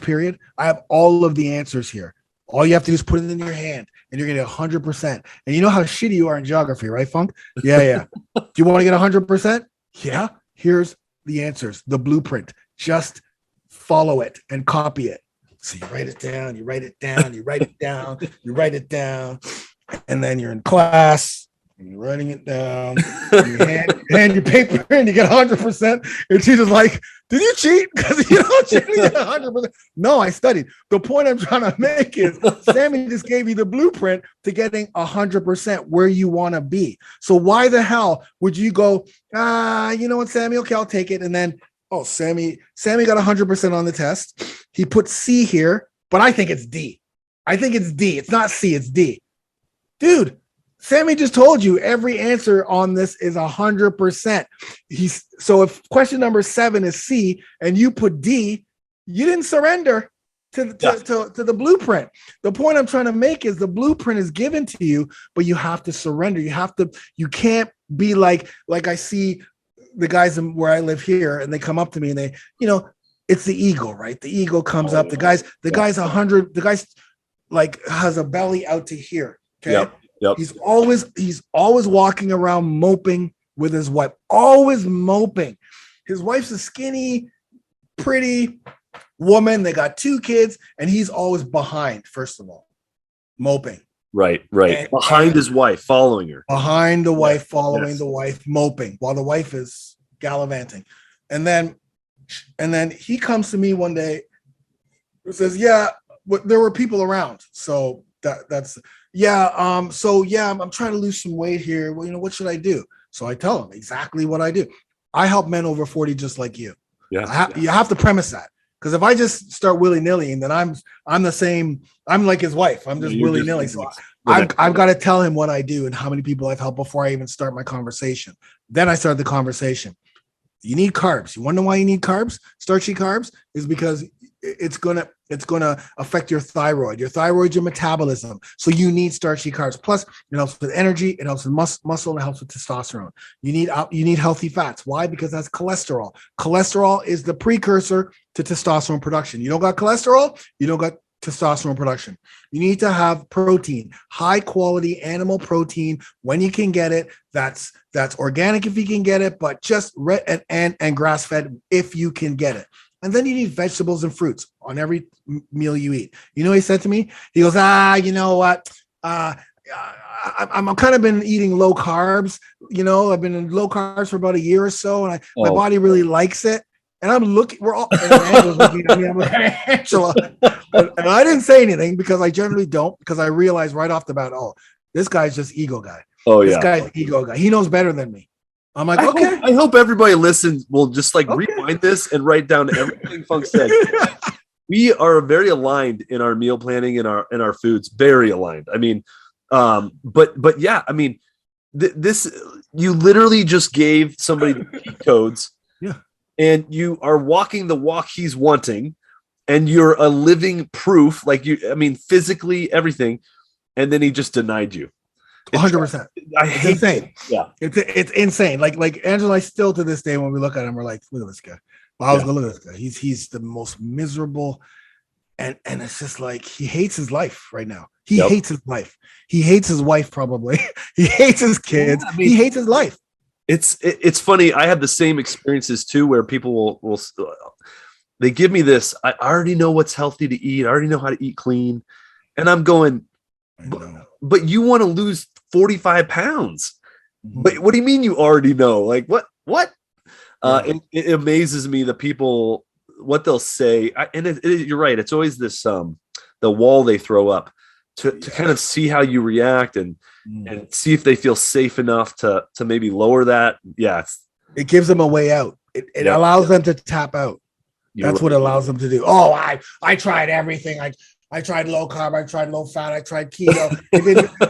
period? I have all of the answers here. All you have to do is put it in your hand and you're going to get 100%. And you know how shitty you are in geography, right, Funk? Yeah. Do you want to get 100%? Yeah. Here's the answers, the blueprint. Just follow it and copy it. So you write it down, you write it down, you write it down, you write it down. And then you're in class and you're writing it down. You hand your paper and you get 100%. And she's just like, did you cheat? Because you don't cheat, you get 100%. No, I studied. The point I'm trying to make is Sammy just gave you the blueprint to getting 100% where you want to be. So why the hell would you go, you know what, Sammy? Okay, I'll take it. And then, oh, Sammy got 100% on the test. He put C here, but I think it's D. It's not C, it's D. Dude, Sammy just told you every answer on this is 100%. So if question number 7 is C and you put D, you didn't surrender to the blueprint. The point I'm trying to make is the blueprint is given to you, but you have to surrender. You can't be like I see the guys where I live here, and they come up to me and they, it's the ego, right? The ego comes up. The guy's 100. The guy's like has a belly out to here. Okay. Yep. He's always walking around moping with his wife, always moping. His wife's a skinny, pretty woman. They got 2 kids, and he's always behind, first of all, moping. Right. Behind his wife, following her. Behind the wife, following the wife, moping, while the wife is gallivanting. And then he comes to me one day and says, yeah, there were people around. So that's... I'm trying to lose some weight here. Well, what should I do? So I tell him exactly what I do. I help men over 40 just like you. Yeah. You have to premise that. Because if I just start willy-nilly, then I'm the same. I'm like his wife. I'm just willy-nilly. So I've got to tell him what I do and how many people I've helped before I even start my conversation. Then I start the conversation. You need carbs. You want to know why you need carbs? Starchy carbs is because it's gonna affect your thyroid. Your thyroid's your metabolism. So you need starchy carbs. Plus, it helps with energy, it helps with muscle, and it helps with testosterone. You need healthy fats. Why? Because that's cholesterol. Cholesterol is the precursor to testosterone production. You don't got cholesterol, you don't got testosterone production. You need to have protein, high quality animal protein when you can get it. That's organic if you can get it, but just red and grass fed if you can get it. And then you need vegetables and fruits on every meal you eat. You know what he said to me? He goes, you know what? I'm kind of been eating low carbs. I've been in low carbs for about a year or so, and my body really likes it. And I'm looking, we're all, and Angela's looking at me, I'm like, Angela. And I didn't say anything because I generally don't, because I realized right off the bat, this guy's just ego guy. This guy's ego guy. He knows better than me. I'm like, okay. I hope everybody listens will just rewind this and write down everything Funk said. We are very aligned in our meal planning and our foods, very aligned. I mean, but yeah, I mean, this you literally just gave somebody the cheat codes. Yeah. And you are walking the walk he's wanting, and you're a living proof, physically everything, and then he just denied you. 100%. I hate insane. Yeah, it's insane. Like Angela and I still to this day when we look at him, we're like, look at this guy. Well, look at this guy. He's the most miserable, and it's just like he hates his life right now. He hates his life. He hates his wife probably. He hates his kids. He hates his life. It's funny. I have the same experiences too, where people will they give me this, I already know what's healthy to eat. I already know how to eat clean. And I'm going, but you want to lose 45 pounds. But what do you mean you already know? Like what? It amazes me the people, what they'll say. You're right. It's always this, the wall they throw up to kind of see how you react and see if they feel safe enough to maybe lower that. Yeah. It gives them a way out. It allows them to tap out. That's what it allows them to do. Oh, I tried everything. I tried low carb. I tried low fat. I tried keto.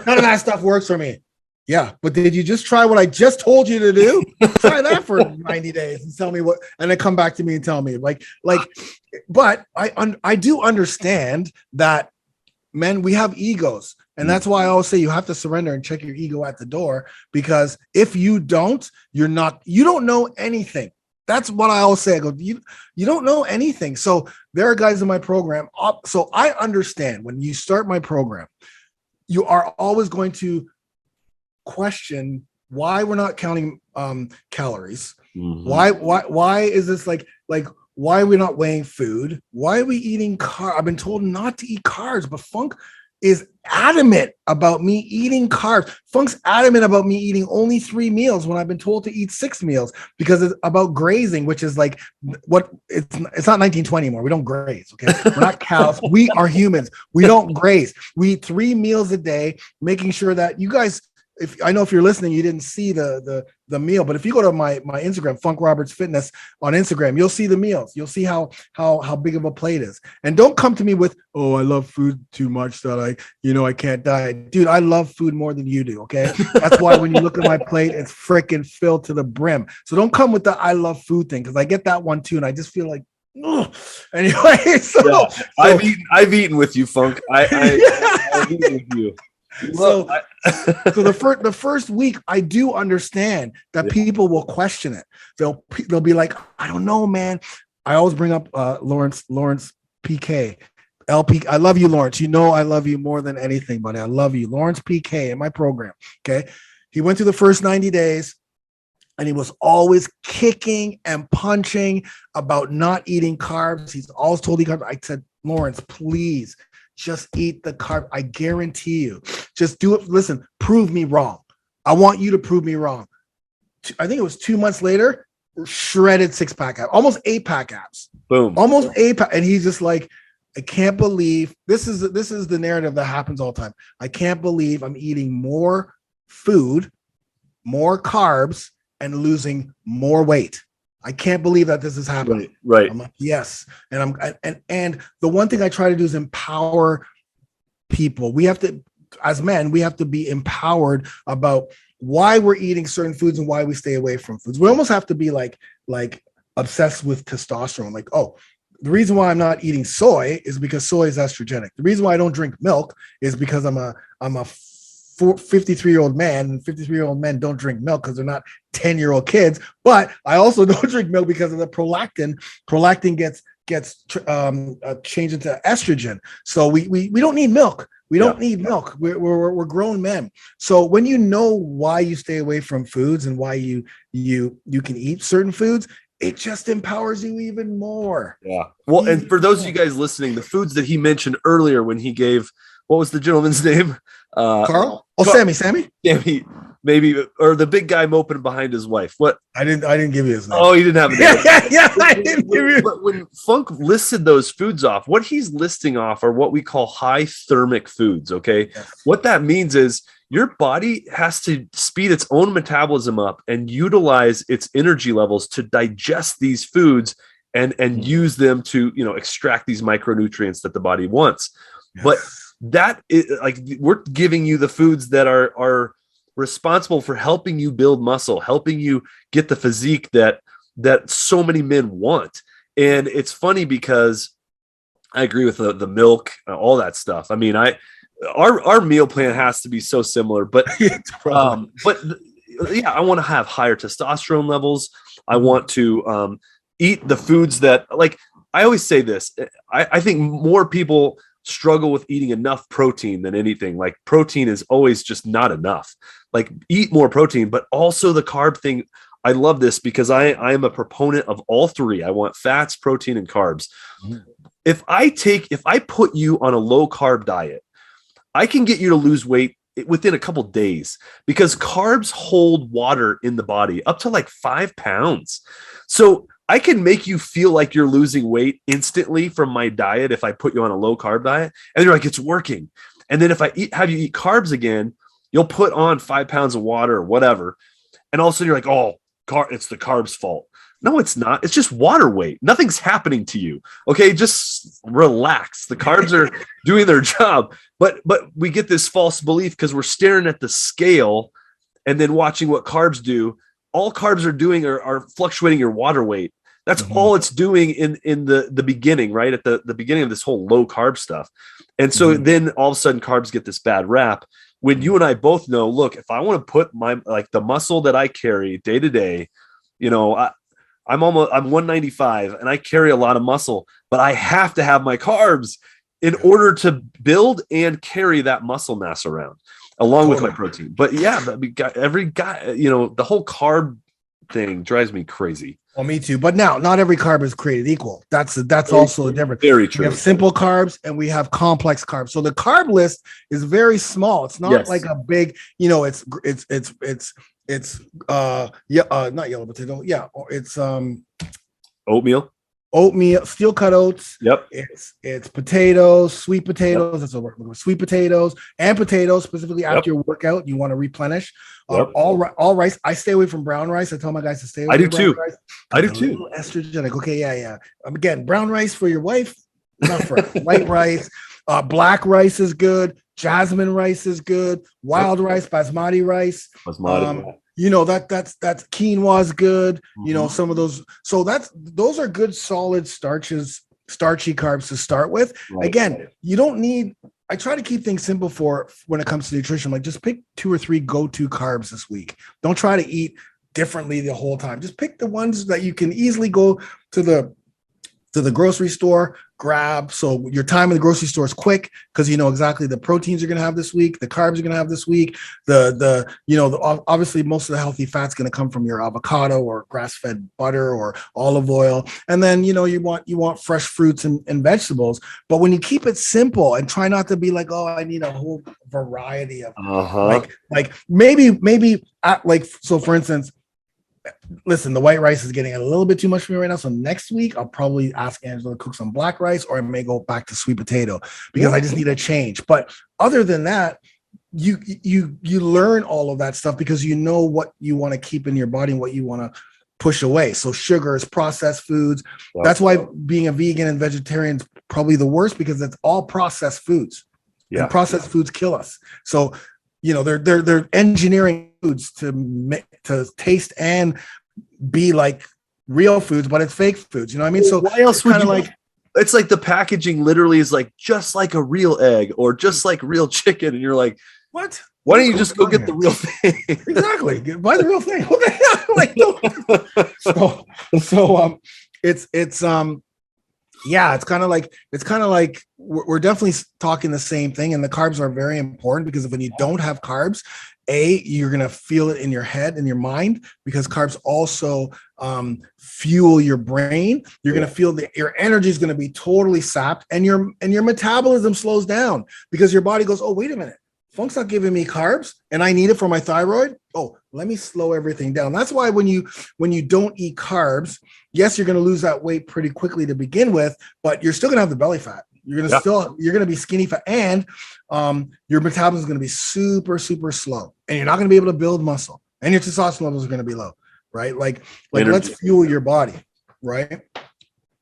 None of that stuff works for me. Yeah, but did you just try what I just told you to do? Try that for 90 days and tell me what, and then come back to me and tell me like. But I do understand that, men, we have egos, and that's why I always say you have to surrender and check your ego at the door, because if you don't, you don't know anything. That's what I always say. I go, you don't know anything. So there are guys in my program. So I understand when you start my program, you are always going to question why we're not counting calories. Why is this like why are we not weighing food? Why are we eating carbs? I've been told not to eat carbs, but Funk is adamant about me eating carbs. Funk's adamant about me eating only 3 meals when I've been told to eat 6 meals, because it's about grazing, which is like what it's not 1920 anymore. We don't graze. Okay. We're not cows. We are humans. We don't graze. We eat 3 meals a day, making sure that you guys, if you're listening, you didn't see the meal, but if you go to my Instagram, Funk Roberts Fitness on Instagram, you'll see the meals. You'll see how big of a plate is. And don't come to me with, oh, I love food too much that I can't diet. Dude, I love food more than you do. Okay. That's why when you look at my plate, it's freaking filled to the brim. So don't come with the I love food thing, because I get that one too. And I just feel like, ugh. Anyway, so I've eaten with you, Funk. I've eaten with you. So the first week, I do understand that people will question it. They'll be like, I don't know, man. I always bring up Lawrence PK, LP. I love you, Lawrence. You know I love you more than anything, buddy. I love you, Lawrence PK, in my program. Okay, he went through the first 90 days, and he was always kicking and punching about not eating carbs. He's always told me carbs. I said, Lawrence, please. Just eat the carb. I guarantee you. Just do it. Listen, prove me wrong. I want you to prove me wrong. I think it was 2 months later, shredded 6-pack abs, almost 8-pack abs. Boom. Almost 8-pack. And he's just like, I can't believe this is the narrative that happens all the time. I can't believe I'm eating more food, more carbs, and losing more weight. I can't believe that this is happening. Right. I'm like, yes. And and the one thing I try to do is empower people. We have to, as men, we have to be empowered about why we're eating certain foods and why we stay away from foods. We almost have to be like obsessed with testosterone. Like, oh, the reason why I'm not eating soy is because soy is estrogenic. The reason why I don't drink milk is because I'm a 53-year-old man, and 53-year-old men don't drink milk because they're not 10-year-old kids. But I also don't drink milk because of the prolactin. Prolactin gets changed into estrogen. So we don't need milk. We don't need milk. We're grown men. So when you know why you stay away from foods and why you can eat certain foods, it just empowers you even more. Yeah. Well, and for those of you guys listening, the foods that he mentioned earlier when he gave, what was the gentleman's name? Carl? Oh, Sammy. Sammy, maybe, or the big guy moping behind his wife. What? I didn't give you his name. Oh, he didn't have a name. Yeah. I didn't give you. But when Funk listed those foods off, what he's listing off are what we call high thermic foods. Okay. Yes. What that means is your body has to speed its own metabolism up and utilize its energy levels to digest these foods and use them to, extract these micronutrients that the body wants. Yes. But that is like, we're giving you the foods that are responsible for helping you build muscle, helping you get the physique that so many men want. And it's funny because I agree with the milk, all that stuff. I mean, our meal plan has to be so similar, but I want to have higher testosterone levels. I want to eat the foods that, like, I always say this. I think more people struggle with eating enough protein than anything. Like, protein is always just not enough. Like, eat more protein, but also the carb thing. I love this because I am a proponent of all three. I want fats, protein, and carbs. If I put you on a low carb diet, I can get you to lose weight within a couple days because carbs hold water in the body up to like 5 pounds. So I can make you feel like you're losing weight instantly from my diet if I put you on a low carb diet, and you're like, it's working. And then if I have you eat carbs again, you'll put on 5 pounds of water or whatever. And all of a sudden you're like, oh, it's the carbs' fault. No, it's not. It's just water weight. Nothing's happening to you. Okay, just relax. The carbs are doing their job. But we get this false belief because we're staring at the scale and then watching what carbs do. All carbs are doing are fluctuating your water weight. That's all it's doing in the beginning, right? At the beginning of this whole low carb stuff. And so then all of a sudden carbs get this bad rap when you and I both know, look, if I want to put the muscle that I carry day to day, I'm 195 and I carry a lot of muscle, but I have to have my carbs in order to build and carry that muscle mass around along with my protein. But yeah, every guy, the whole carb thing drives me crazy. Well, me too. But now, not every carb is created equal. That's also a difference. Very true. We have simple carbs and we have complex carbs. So the carb list is very small. It's not like a big, it's not yellow potato. Yeah, it's oatmeal, steel cut oats. Yep. It's potatoes, sweet potatoes. That's what we're looking for. Sweet potatoes and potatoes, specifically after your workout, you want to replenish. All rice. I stay away from brown rice. I tell my guys to stay away from brown rice. I do too. Estrogenic. Okay, yeah. Again, brown rice for your wife, not for us. White rice. Black rice is good. Jasmine rice is good. Wild rice, basmati rice. That's quinoa is good. Some of those. So those are good solid starchy carbs to start with. Right. Again, you don't need. I try to keep things simple for when it comes to nutrition. Like just pick 2 or 3 go-to carbs this week. Don't try to eat differently the whole time. Just pick the ones that you can easily go to the grocery store, grab. So your time in the grocery store is quick because you know exactly the proteins you're going to have this week, the carbs you're going to have this week. Obviously most of the healthy fat's going to come from your avocado or grass-fed butter or olive oil. And then, you want fresh fruits and vegetables. But when you keep it simple and try not to be like, oh, I need a whole variety of so for instance, listen, the white rice is getting a little bit too much for me right now. So next week, I'll probably ask Angela to cook some black rice, or I may go back to sweet potato because I just need a change. But other than that, you learn all of that stuff because you know what you want to keep in your body and what you want to push away. So sugars, processed foods. Yep. That's why being a vegan and vegetarian is probably the worst because it's all processed foods. Yeah. And processed foods kill us. So they're engineering foods to taste and be like real foods, but it's fake foods. You know what I mean? So why else would you it's like the packaging literally is like just like a real egg or just like real chicken, and you're like, what? Why don't you just go get the real thing? Exactly. Buy the real thing. What the hell? It's kind of like we're definitely talking the same thing, and the carbs are very important because when you don't have carbs, you're going to feel it in your head and your mind because carbs also fuel your brain. You're going to feel that your energy is going to be totally sapped, and your metabolism slows down because your body goes, oh, wait a minute. Funk's not giving me carbs and I need it for my thyroid. Oh, let me slow everything down. That's why when you don't eat carbs, yes, you're going to lose that weight pretty quickly to begin with, but you're still going to have the belly fat. You're going to be skinny fat, and your metabolism is going to be super, super slow, and you're not going to be able to build muscle, and your testosterone levels are going to be low, right? Like let's fuel your body, right?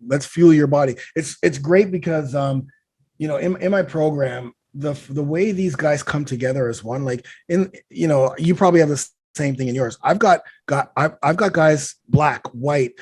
Let's fuel your body. It's great because in my program, the way these guys come together as one, you probably have the same thing in yours. I've got guys, black, white,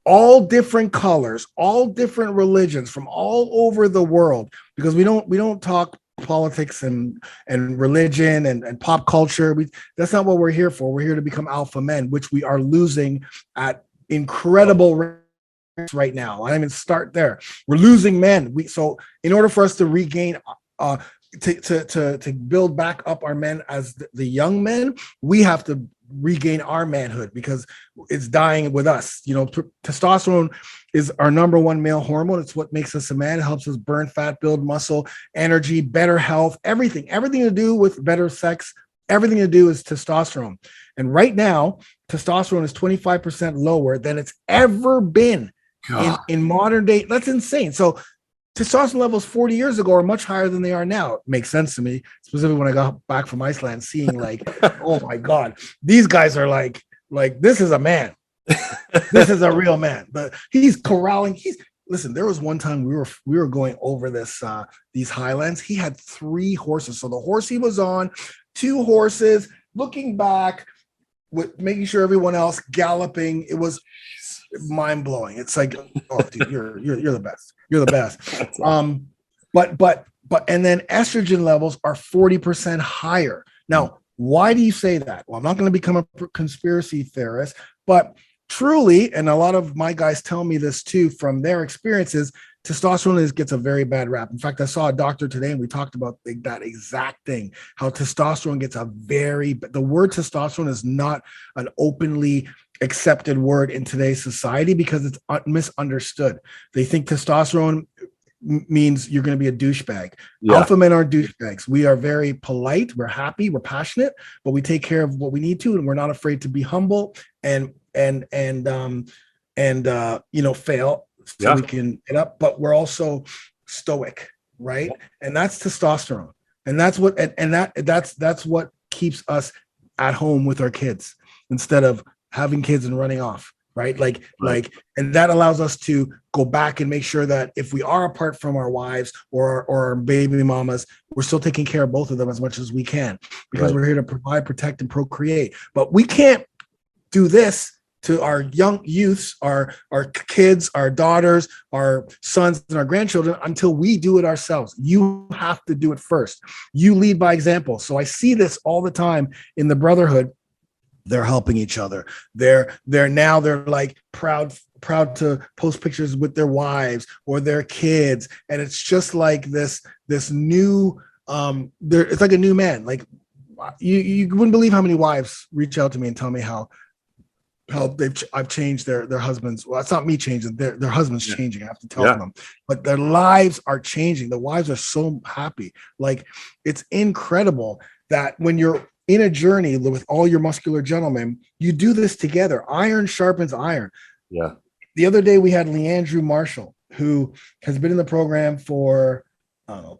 all different colors, all different religions from all over the world, because we don't talk politics and religion and pop culture. That's not what we're here for. We're here to become alpha men, which we are losing at incredible rates right now. I mean, start there. We're losing men. So in order for us to regain to build back up our men as the young men, we have to regain our manhood because it's dying with us. You know, testosterone is our number one male hormone. It's what makes us a man. It helps us burn fat, build muscle, energy, better health, everything to do with better sex. Everything to do is testosterone. And right now, testosterone is 25% lower than it's ever been in modern day. That's insane. So testosterone levels 40 years ago are much higher than they are now. It makes sense to me, specifically when I got back from Iceland, seeing like, oh my God, these guys are like this is a man. This is a real man. But he's corralling. Listen, there was one time we were going over these highlands. He had 3 horses. So the horse he was on, 2 horses, looking back, with making sure everyone else galloping. It was mind blowing. It's like, oh, dude, you're the best. You're the best. But and then estrogen levels are 40% higher. Now, why do you say that? Well, I'm not going to become a conspiracy theorist, but truly, and a lot of my guys tell me this too from their experiences, testosterone gets a very bad rap. In fact, I saw a doctor today and we talked about that exact thing, how testosterone gets the word testosterone is not an openly accepted word in today's society because it's misunderstood. They think testosterone means you're going to be a douchebag. Yeah. Alpha men are douchebags. We are very polite. We're happy. We're passionate, but we take care of what we need to. And we're not afraid to be humble and fail. So we can get up, but we're also stoic, right? And that's testosterone, and that's what, that's what keeps us at home with our kids instead of having kids and running off, right? And that allows us to go back and make sure that if we are apart from our wives or our baby mamas, we're still taking care of both of them as much as we can because we're here to provide, protect, and procreate. But we can't do this to our young youths, our kids, our daughters, our sons, and our grandchildren until we do it ourselves. You have to do it first. You lead by example. So I see this all the time in the brotherhood. They're helping each other. They're like proud to post pictures with their wives or their kids, and it's just like this new. It's like a new man. Like you wouldn't believe how many wives reach out to me and tell me how I've changed their husbands. Well, it's not me changing, their husbands changing. I have to tell them, but their lives are changing. The wives are so happy. Like it's incredible that when you're in a journey with all your muscular gentlemen, you do this together. Iron sharpens iron. Yeah. The other day we had Leandrew Marshall, who has been in the program for, I don't know,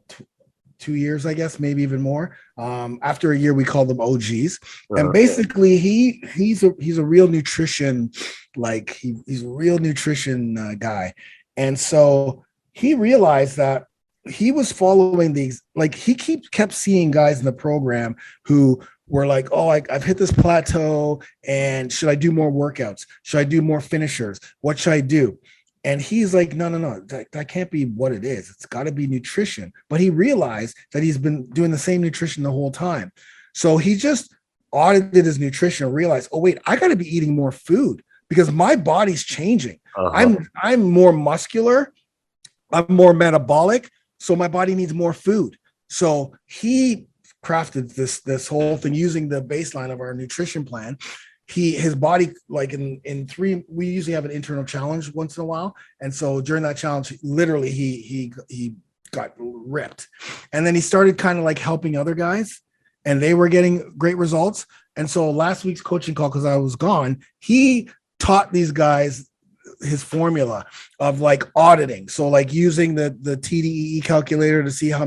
2 years, I guess, maybe even more. After a year, we call them OGs. And basically he's a real nutrition, he's a real nutrition guy. And so he realized that he was following these, he kept seeing guys in the program who were like, oh, I've hit this plateau, and should I do more workouts? Should I do more finishers? What should I do? And he's like, no, that can't be what it is. It's got to be nutrition. But he realized that he's been doing the same nutrition the whole time. So he just audited his nutrition and realized, oh, wait, I got to be eating more food because my body's changing. I'm more muscular. I'm more metabolic. So my body needs more food. So he crafted this whole thing using the baseline of our nutrition plan. His body, in 3, we usually have an internal challenge once in a while. And so during that challenge, literally he got ripped. And then he started kind of helping other guys, and they were getting great results. And so last week's coaching call, because I was gone, he taught these guys his formula of auditing. So using the TDEE calculator to see how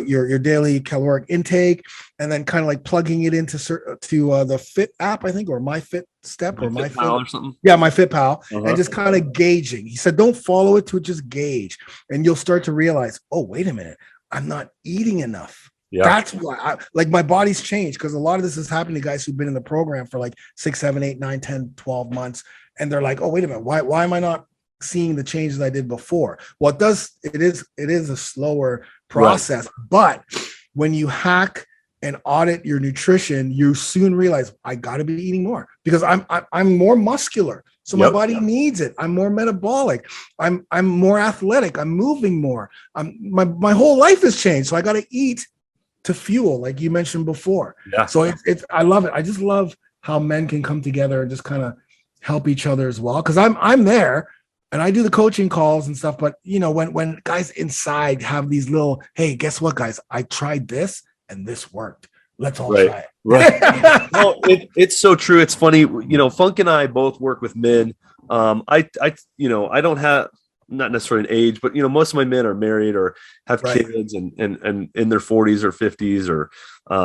your daily caloric intake, and then kind of plugging it into the Fit app, I think, or My Fit Step or My Fit or something. Yeah, My Fit Pal, and just kind of gauging. He said, don't follow it to just gauge, and you'll start to realize, oh, wait a minute, I'm not eating enough. Yeah. That's why my body's changed, because a lot of this is happening to guys who've been in the program for 6, 7, 8, 9, 10, 12 months. And they're like, oh, wait a minute, why am I not seeing the changes I did before? Well, it is a slower process, but when you hack and audit your nutrition, you soon realize I got to be eating more because I'm more muscular. So my body needs it. I'm more metabolic. I'm more athletic. I'm moving more. My whole life has changed. So I got to eat to fuel, like you mentioned before. Yeah. So it's I love it. I just love how men can come together and just kind of help each other as well. Because I'm there and I do the coaching calls and stuff. But you know, when guys inside have these little, hey, guess what, guys? I tried this and this worked. Let's all try it. Right. No, it's so true. It's funny. You know, Funk and I both work with men. I don't have, not necessarily an age, but you know, most of my men are married or have kids and in their 40s or 50s or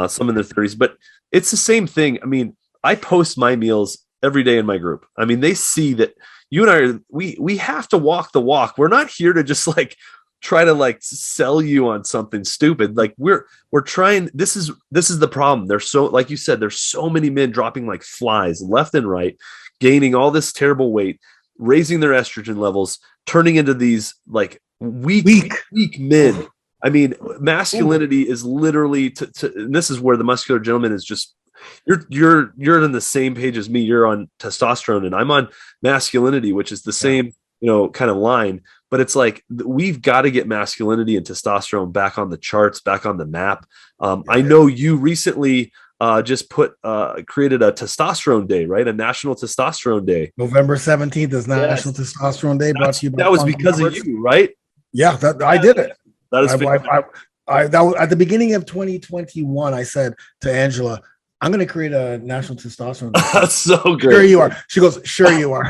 some in their 30s. But it's the same thing. I mean, I post my meals every day in my group. I mean, they see that you and I we have to walk the walk. We're not here to just like try to like sell you on something stupid. Like we're trying. This is the problem. There's so, like you said, there's so many men dropping like flies left and right, gaining all this terrible weight, raising their estrogen levels, turning into these like weak men. I mean, masculinity is literally and this is where the Muscular Gentleman is just, you're on the same page as me. You're on testosterone and I'm on masculinity, which is the same, you know, kind of line. But it's like, we've got to get masculinity and testosterone back on the charts, back on the map. I know you recently just created a testosterone day, right? A National Testosterone Day. November 17th is National Testosterone Day. Brought to you by that was because of you, right? Yeah, I did it. That is that was at the beginning of 2021. I said to Angela, I'm going to create a National Testosterone Day. That's so great. Sure you are. She goes, sure you are.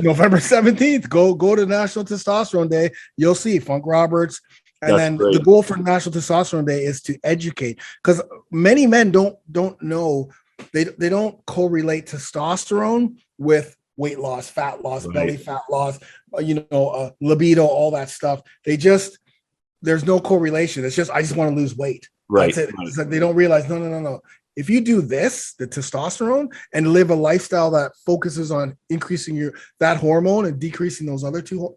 November 17th, go to National Testosterone Day. You'll see Funk Roberts. And that's then great. The goal for National Testosterone Day is to educate, because many men don't know, they don't correlate testosterone with weight loss, fat loss, belly fat loss, libido, all that stuff. There's no correlation. It's just, I just want to lose weight. Right. That's it. It's like they don't realize, no. If you do this, the testosterone, and live a lifestyle that focuses on increasing that hormone and decreasing those other two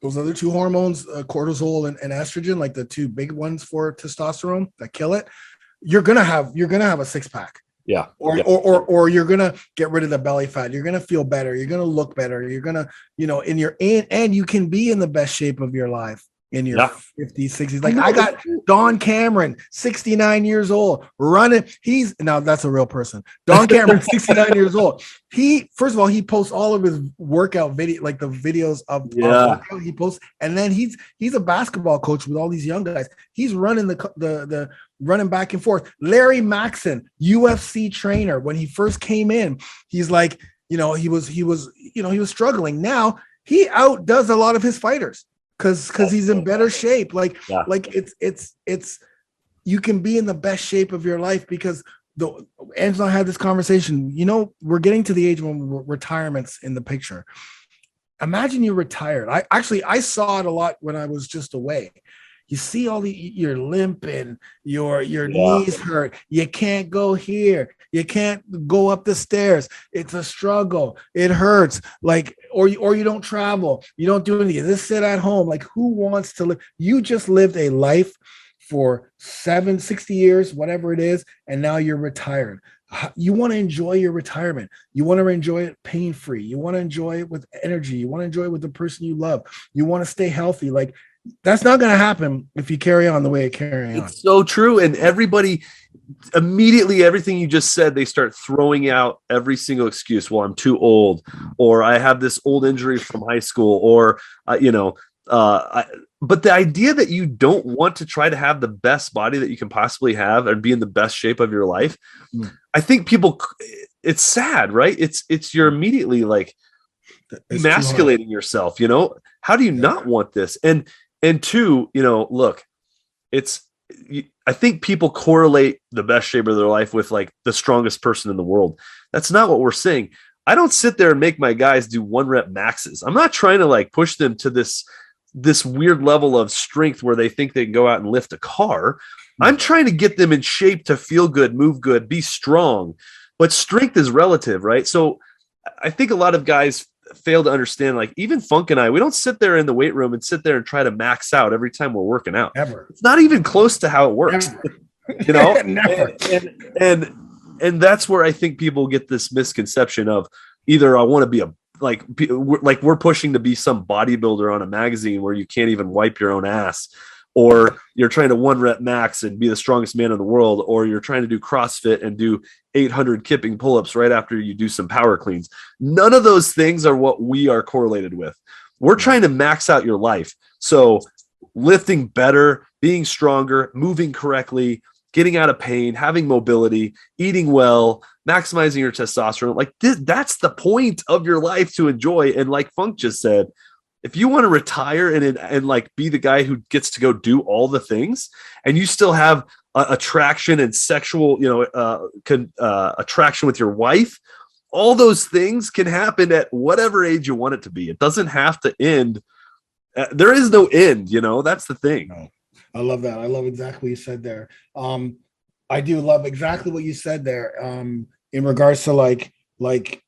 hormones, cortisol and estrogen, like the two big ones for testosterone that kill it, you're gonna have a six pack. Yeah. Or you're gonna get rid of the belly fat. You're gonna feel better. You're gonna look better. You're gonna, and you can be in the best shape of your life in your 50s, 60s. Like I got Don Cameron, 69 years old, running. Now that's a real person. Don Cameron, 69 years old. First of all, he posts all of his workout video, like the videos of workout he posts. And then he's a basketball coach with all these young guys. He's running the running back and forth. Larry Maxon, UFC trainer. When he first came in, he's like, he was struggling. Now he outdoes a lot of his fighters. Because he's in better shape. Like it's you can be in the best shape of your life, because Angela had this conversation. We're getting to the age when retirement's in the picture. Imagine you're retired. I saw it a lot when I was just away. You see you're limping, your knees hurt. You can't go here. You can't go up the stairs. It's a struggle. It hurts. Like, or you don't travel. You don't do anything. You just sit at home. Like, who wants to live? You just lived a life for 60 years, whatever it is, and now you're retired. You want to enjoy your retirement. You want to enjoy it pain-free. You want to enjoy it with energy. You want to enjoy it with the person you love. You want to stay healthy. Like, that's not going to happen if you carry on the way you carry on. It's so true. And everybody immediately, everything you just said, they start throwing out every single excuse. Well, I'm too old, or I have this old injury from high school, or, but the idea that you don't want to try to have the best body that you can possibly have and be in the best shape of your life. I think it's sad, right? It's you're immediately like emasculating yourself, how do you not want this? And two, look, I think people correlate the best shape of their life with like the strongest person in the world. That's not what we're saying. I don't sit there and make my guys do 1 rep maxes. I'm not trying to like push them to this weird level of strength where they think they can go out and lift a car. I'm trying to get them in shape to feel good, move good, be strong. But strength is relative, right? So I think a lot of guys fail to understand, like even Funk and I, we don't sit there in the weight room and sit there and try to max out every time we're working out. Ever. It's not even close to how it works. Never. Never. And that's where I think people get this misconception of either I want to be like we're pushing to be some bodybuilder on a magazine where you can't even wipe your own ass, or you're trying to 1 rep max and be the strongest man in the world, or you're trying to do CrossFit and do 800 kipping pull-ups right after you do some power cleans. None of those things are what we are correlated with. We're trying to max out your life. So lifting better, being stronger, moving correctly, getting out of pain, having mobility, eating well, maximizing your testosterone. Like that's the point of your life to enjoy. And like Funk just said, if you want to retire and like be the guy who gets to go do all the things, and you still have attraction and sexual, attraction with your wife, all those things can happen at whatever age you want it to be. It doesn't have to end. There is no end, that's the thing. No. I love that. I love exactly what you said there. I do love exactly what you said there. In regards to like the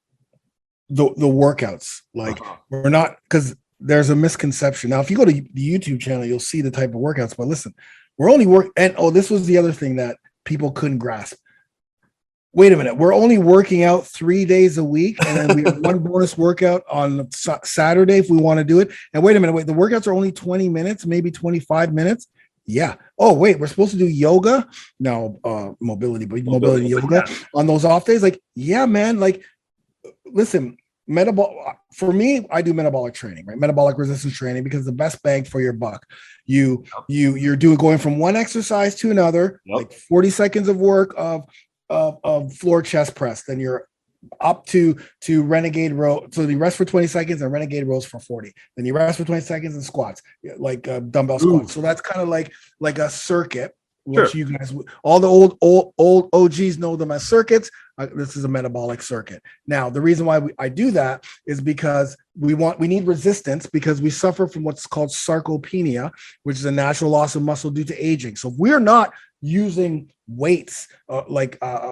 workouts, like we're not, because there's a misconception. Now, if you go to the YouTube channel, you'll see the type of workouts, but listen, we're only this was the other thing that people couldn't grasp. Wait a minute. We're only working out 3 days a week, and then we have one bonus workout on Saturday if we want to do it. And wait a minute. The workouts are only 20 minutes, maybe 25 minutes. Yeah. Oh, wait, we're supposed to do yoga? No, mobility yoga on those off days. Like, yeah, man. Like, listen, for me, I do metabolic training, right? Metabolic resistance training, because the best bang for your buck. You're going from one exercise to another, like 40 seconds of work of floor chest press, then you're up to renegade row. So you rest for 20 seconds and renegade rows for 40. Then you rest for 20 seconds and squats, like dumbbell squats. So that's kind of like a circuit, which you guys, all the old OGs know them as circuits. This is a metabolic circuit. Now, the reason why I do that is because we need resistance, because we suffer from what's called sarcopenia, which is a natural loss of muscle due to aging. So if we're not using weights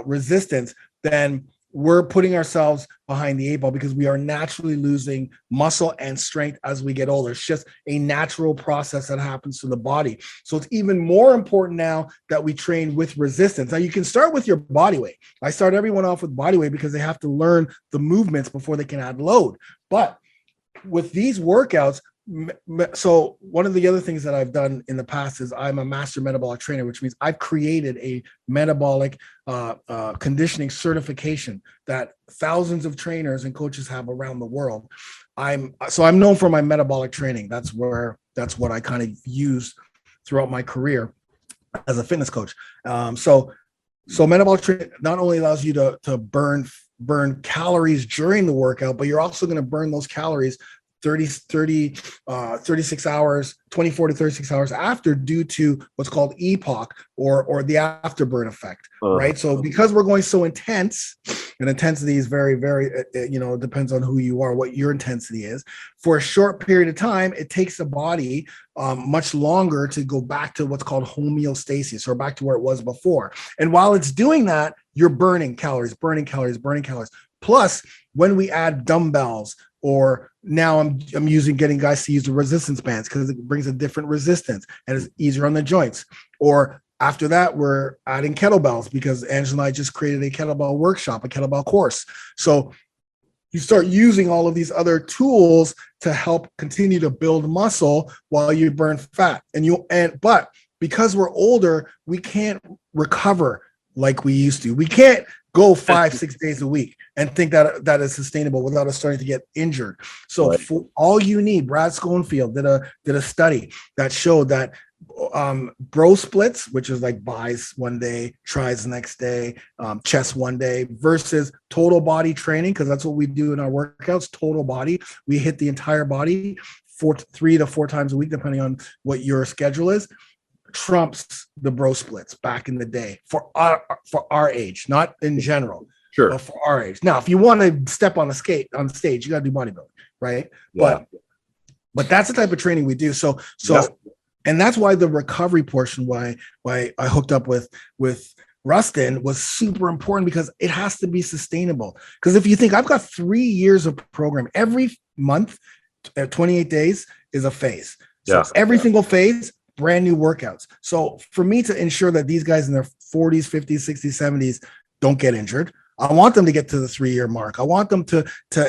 resistance, then we're putting ourselves behind the 8 ball, because we are naturally losing muscle and strength as we get older. It's just a natural process that happens to the body. So it's even more important now that we train with resistance. Now, you can start with your body weight. I start everyone off with body weight because they have to learn the movements before they can add load. But with these workouts, so one of the other things that I've done in the past is I'm a master metabolic trainer, which means I've created a metabolic conditioning certification that thousands of trainers and coaches have around the world. I'm known for my metabolic training. That's what I kind of used throughout my career as a fitness coach. So metabolic training not only allows you to burn calories during the workout, but you're also going to burn those calories 36 hours, 24 to 36 hours after, due to what's called EPOC or the afterburn effect, right? So because we're going so intense, and intensity is very, very, it depends on who you are, what your intensity is. For a short period of time, it takes the body much longer to go back to what's called homeostasis, or back to where it was before. And while it's doing that, you're burning calories. Plus, when we add dumbbells, or now I'm getting guys to use the resistance bands, because it brings a different resistance and it's easier on the joints. Or after that, we're adding kettlebells, because Angela and I just created a kettlebell workshop, a kettlebell course. So you start using all of these other tools to help continue to build muscle while you burn fat. But because we're older, we can't recover like we used to. We can't go 5-6 days a week and think that is sustainable without us starting to get injured. So for all you need, Brad Schoenfield did a study that showed that bro splits, which is like buys one day, tries the next day, chest one day, versus total body training, because that's what we do in our workouts. Total body, we hit the entire body 3 to 4 times a week, depending on what your schedule is, trumps the bro splits back in the day for our age, not in general. Sure. But for our age. Now, if you want to step on the stage, you got to do bodybuilding, right? Yeah. But that's the type of training we do. So, and that's why the recovery portion, why I hooked up with Ruston, was super important, because it has to be sustainable. Because if you think, I've got 3 years of program, every month, 28 days is a phase. So every single phase, brand new workouts. So for me to ensure that these guys in their 40s, 50s, 60s, 70s don't get injured, I want them to get to the 3-year mark. I want them to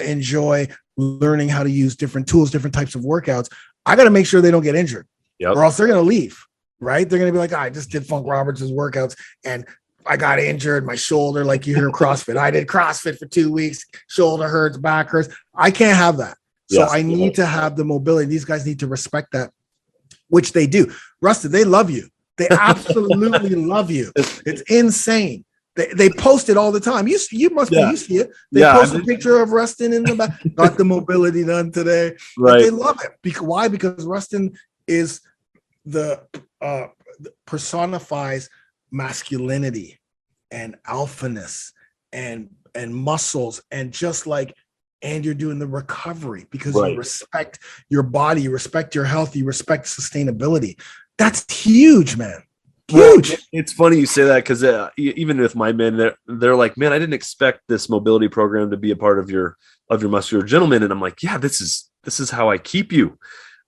enjoy learning how to use different tools, different types of workouts. I got to make sure they don't get injured, or else they're going to leave. right? They're going to be like, I just did Funk Roberts' workouts and I got injured, my shoulder, like you hear CrossFit. I did CrossFit for 2 weeks, shoulder hurts, back hurts. I can't have that. So I need to have the mobility. These guys need to respect that, which they do. Ruston, they love you. They absolutely love you. It's insane. They post it all the time. You must be, you see it. They post a picture of Ruston in the back. Got the mobility done today. Right. But they love it. Why? Because Ruston is the personifies masculinity and alphaness and muscles, and just like, and you're doing the recovery because you respect your body, you respect your health, you respect sustainability. That's huge, man. Huge. Well, it's funny you say that, because even with my men, they're like, man, I didn't expect this mobility program to be a part of your Muscular Gentleman. And I'm like, yeah, this is how I keep you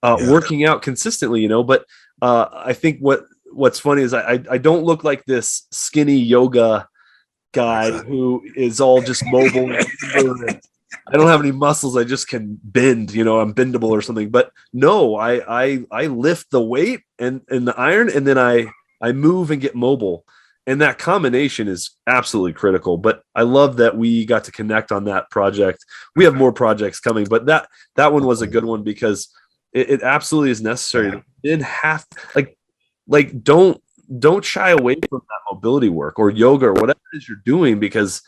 working out consistently, But I think what's funny is I don't look like this skinny yoga guy who is all just mobile. I don't have any muscles. I just can bend, I'm bendable or something. But no, I lift the weight and the iron, and then I move and get mobile. And that combination is absolutely critical. But I love that we got to connect on that project. We have more projects coming, but that one was a good one, because it absolutely is necessary. Then like don't shy away from that mobility work or yoga or whatever it is you're doing, because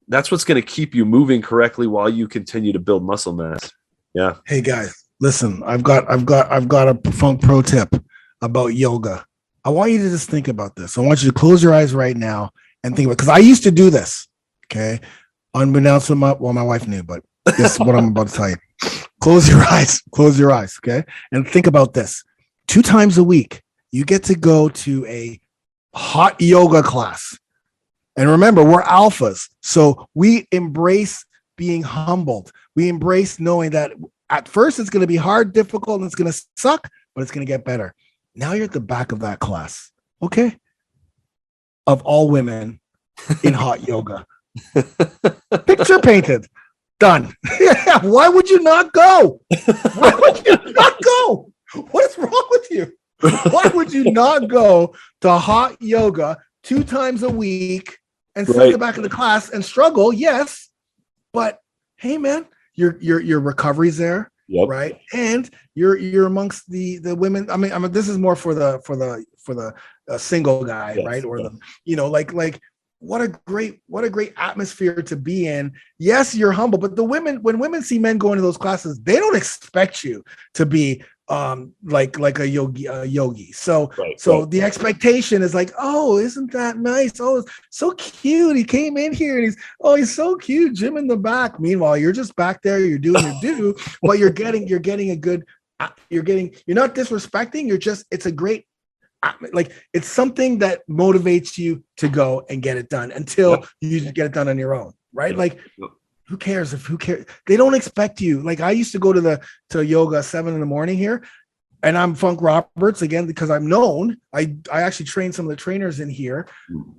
that's what's going to keep you moving correctly while you continue to build muscle mass. Yeah. Hey guys, listen, I've got a Funk pro tip about yoga. I want you to just think about this. I want you to close your eyes right now and think about, because I used to do this. Okay. Unbeknownst to my wife knew, but this is what I'm about to tell you. Close your eyes. Okay. And think about this. 2 times a week, you get to go to a hot yoga class. And remember, we're alphas. So we embrace being humbled. We embrace knowing that at first it's going to be hard, difficult, and it's going to suck, but it's going to get better. Now you're at the back of that class. Okay. Of all women in hot yoga. Picture painted. Done. Why would you not go? Why would you not go? What is wrong with you? Why would you not go to hot yoga 2 times a week and sit in the back of the class and struggle? Yes, but hey, man, your recovery's there, right? And you're amongst the women. I mean, this is more for the single guy, right? Or like what a great atmosphere to be in. Yes, you're humble, but when women see men go into those classes, they don't expect you to be like a yogi. So the expectation is like, oh, isn't that nice? Oh, so cute. He came in here and he's so cute. Jim in the back. Meanwhile, you're just back there, you're doing your do, but you're getting a good, you're not disrespecting. It's a great, like, it's something that motivates you to go and get it done until you get it done on your own. Right. Like, who cares? They don't expect you. Like, I used to go to yoga 7 a.m. here, and I'm Funk Roberts again, because I'm known. I actually train some of the trainers in here.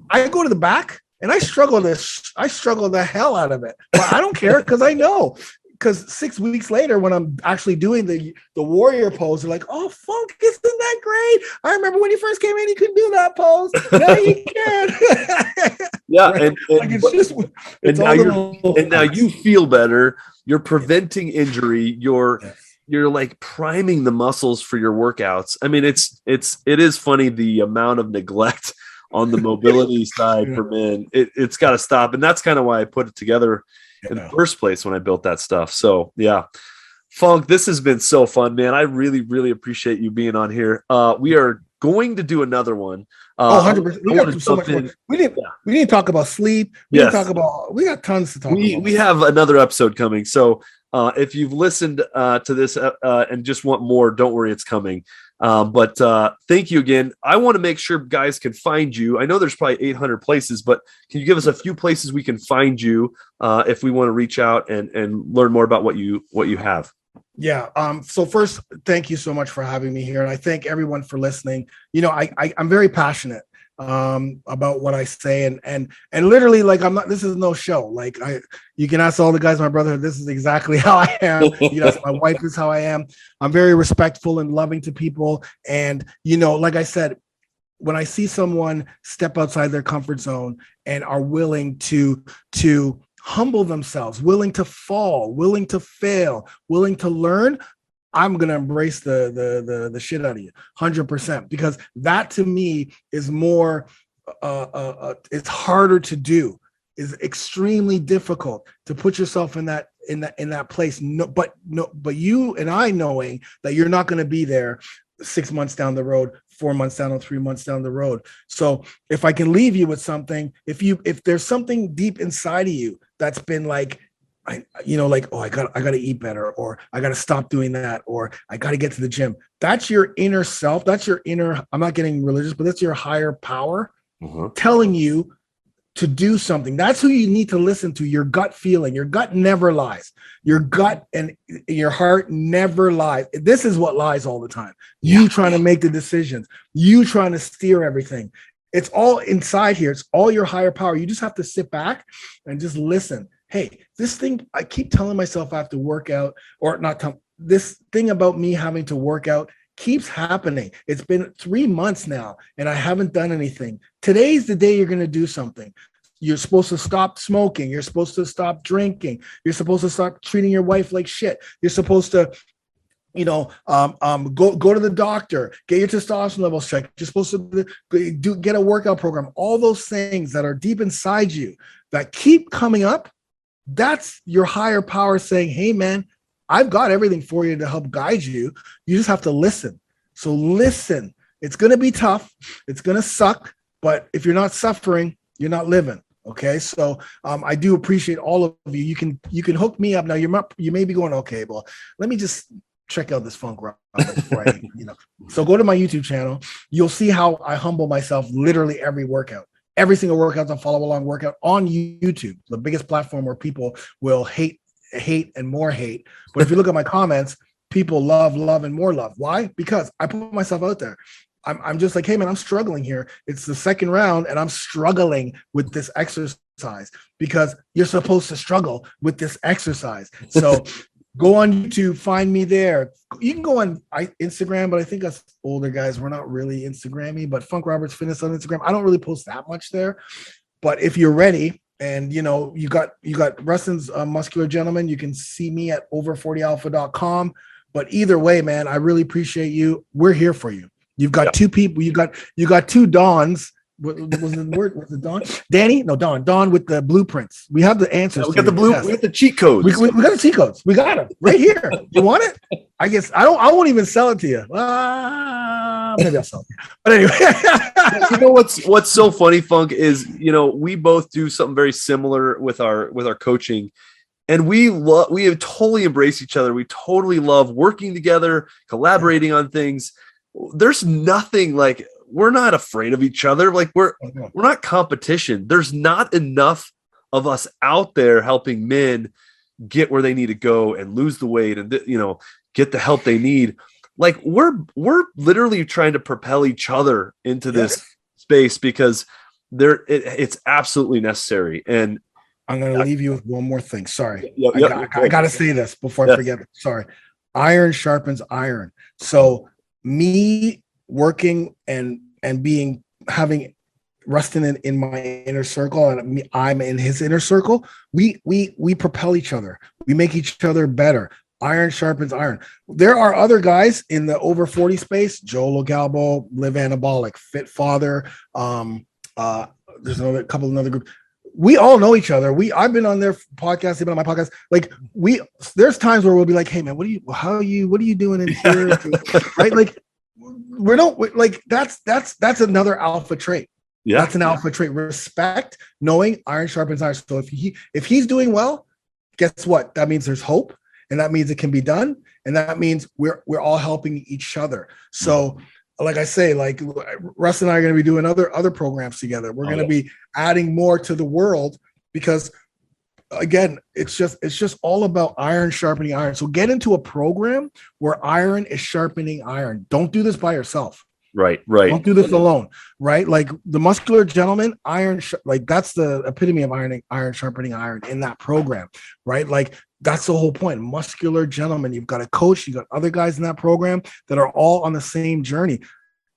I go to the back and I struggle the hell out of it. But I don't care, because I know. Because 6 weeks later, when I'm actually doing the warrior pose, they're like, "Oh, Funk, isn't that great? I remember when you first came in, you couldn't do that pose. Now you can." Yeah, right? And now you feel better. You're preventing injury. You're like priming the muscles for your workouts. I mean, it is funny the amount of neglect on the mobility side for men. It's got to stop, and that's kind of why I put it together in the first place when I built that stuff. So yeah, Funk, this has been so fun, man. I really, really appreciate you being on here. We are going to do another one. 100%. We got so much more. We didn't talk about sleep. We got tons to talk about. We have another episode coming. So if you've listened to this and just want more, don't worry, it's coming. But thank you again. I want to make sure guys can find you. I know there's probably 800 places, but can you give us a few places we can find you if we want to reach out and learn more about what you have? Yeah. So first, thank you so much for having me here. And I thank everyone for listening. I'm very passionate about what I say, and literally, like, I'm not, this is no show. Like, you can ask all the guys, my brother, this is exactly how I am. You can ask my wife, this is how I am. I'm very respectful and loving to people. And, you know, like I said, when I see someone step outside their comfort zone and are willing to humble themselves, willing to fall, willing to fail, willing to learn, I'm going to embrace the shit out of you 100%, because that to me is more, it's harder to do, is extremely difficult to put yourself in that place. But you and I knowing that you're not going to be there 6 months down the road, 4 months down, or 3 months down the road. So if I can leave you with something, if there's something deep inside of you that's been like, I got to eat better, or I got to stop doing that, or I got to get to the gym. That's your inner self. That's your inner, I'm not getting religious, but that's your higher power telling you to do something. That's who you need to listen to. Your gut feeling. Your gut never lies. Your gut and your heart never lies. This is what lies all the time. You trying to make the decisions. You trying to steer everything. It's all inside here. It's all your higher power. You just have to sit back and just listen. Hey, this thing, I keep telling myself I have to work out, or this thing about me having to work out keeps happening. It's been 3 months now and I haven't done anything. Today's the day you're going to do something. You're supposed to stop smoking. You're supposed to stop drinking. You're supposed to stop treating your wife like shit. You're supposed to, go to the doctor, get your testosterone levels checked. You're supposed to get a workout program. All those things that are deep inside you that keep coming up, that's your higher power saying, hey, man, I've got everything for you to help guide you. You just have to listen. So listen. It's going to be tough. It's going to suck. But if you're not suffering, you're not living. Okay. So I do appreciate all of you. You can hook me up. Now you may be going, okay, well, let me just check out this funk rock before So go to my YouTube channel. You'll see how I humble myself literally every workout. Every single workout, a follow along workout on YouTube, the biggest platform where people will hate and more hate. But if you look at my comments, people love and more love. Why? Because I put myself out there. I'm just like, hey man, I'm struggling here. It's the second round and I'm struggling with this exercise, because you're supposed to struggle with this exercise. So go on YouTube, find me there. You can go on Instagram, but I think us older guys, we're not really Instagrammy, but Funk Roberts Fitness on Instagram. I don't really post that much there. But if you're ready and you got Ruston's Muscular Gentleman, you can see me at over40alpha.com. But either way, man, I really appreciate you. We're here for you. You've got two people, you got two Dons. What was the word? Was it Don? Danny? No, Don with the blueprints. We have the answers. We got the we got the cheat codes. We got the cheat codes. We got them right here. You want it? I guess I won't even sell it to you. Maybe I'll sell it to you. But anyway. You know what's so funny, Funk, is we both do something very similar with our coaching. And we have totally embraced each other. We totally love working together, collaborating on things. There's nothing like, we're not afraid of each other. Like we're not competition. There's not enough of us out there helping men get where they need to go and lose the weight and get the help they need. Like we're literally trying to propel each other into this space, because it's absolutely necessary. And I'm going to leave you with one more thing. Sorry. I got to say this before I forget. Sorry. Iron sharpens iron. So me working and having Ruston in my inner circle and I'm in his inner circle, we propel each other. We make each other better. Iron sharpens iron. There are other guys in the over 40 space, Joe Logalbo, Live Anabolic, Fit Father. There's a couple of other groups. We all know each other. I've been on their podcast, they've been on my podcast. Like there's times where we'll be like, hey man, what are you doing in here? Right? Like that's another alpha trait. Yeah. That's an alpha trait. Respect, knowing iron sharpens iron. So if he's doing well, guess what? That means there's hope, and that means it can be done, and that means we're all helping each other. So like I say, like Russ and I are going to be doing other programs together. We're going to be adding more to the world, because again, it's just all about iron sharpening iron. So get into a program where iron is sharpening iron. Don't do this by yourself. Right. Don't do this alone, right? Like the Muscular Gentleman, like that's the epitome of iron sharpening iron in that program, right? Like that's the whole point. Muscular Gentleman, you've got a coach, you got other guys in that program that are all on the same journey.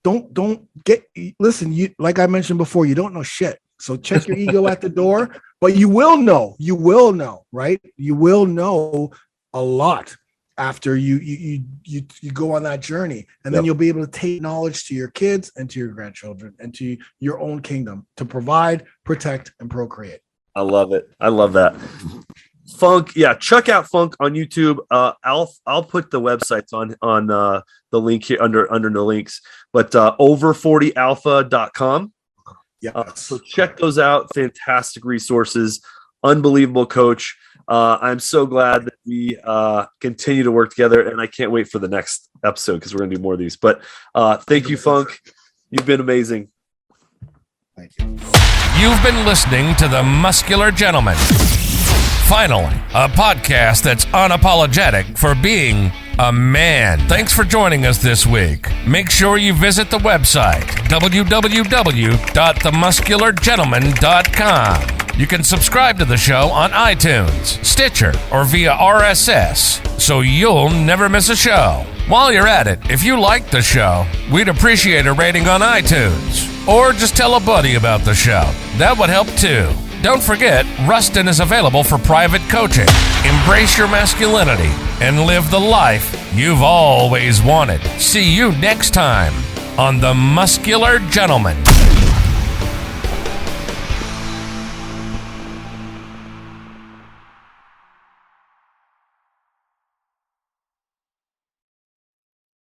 Listen, you, like I mentioned before, you don't know shit. So check your ego at the door, but you will know, right? You will know a lot after you go on that journey, and then you'll be able to take knowledge to your kids and to your grandchildren and to your own kingdom to provide, protect, and procreate. I love it. I love that. Funk, check out Funk on YouTube. I'll put the websites on the link here under the links, but over40alpha.com. So check those out. Fantastic resources, unbelievable coach. I'm so glad that we continue to work together, and I can't wait for the next episode because we're going to do more of these. But thank you, Funk. You've been amazing. Thank you. You've been listening to The Muscular Gentleman. Finally, a podcast that's unapologetic for being a man. Thanks for joining us this week. Make sure you visit the website, www.themusculargentleman.com. You can subscribe to the show on iTunes, Stitcher, or via RSS, so you'll never miss a show. While you're at it, if you like the show, we'd appreciate a rating on iTunes. Or just tell a buddy about the show. That would help too. Don't forget, Ruston is available for private coaching. Embrace your masculinity and live the life you've always wanted. See you next time on The Muscular Gentleman.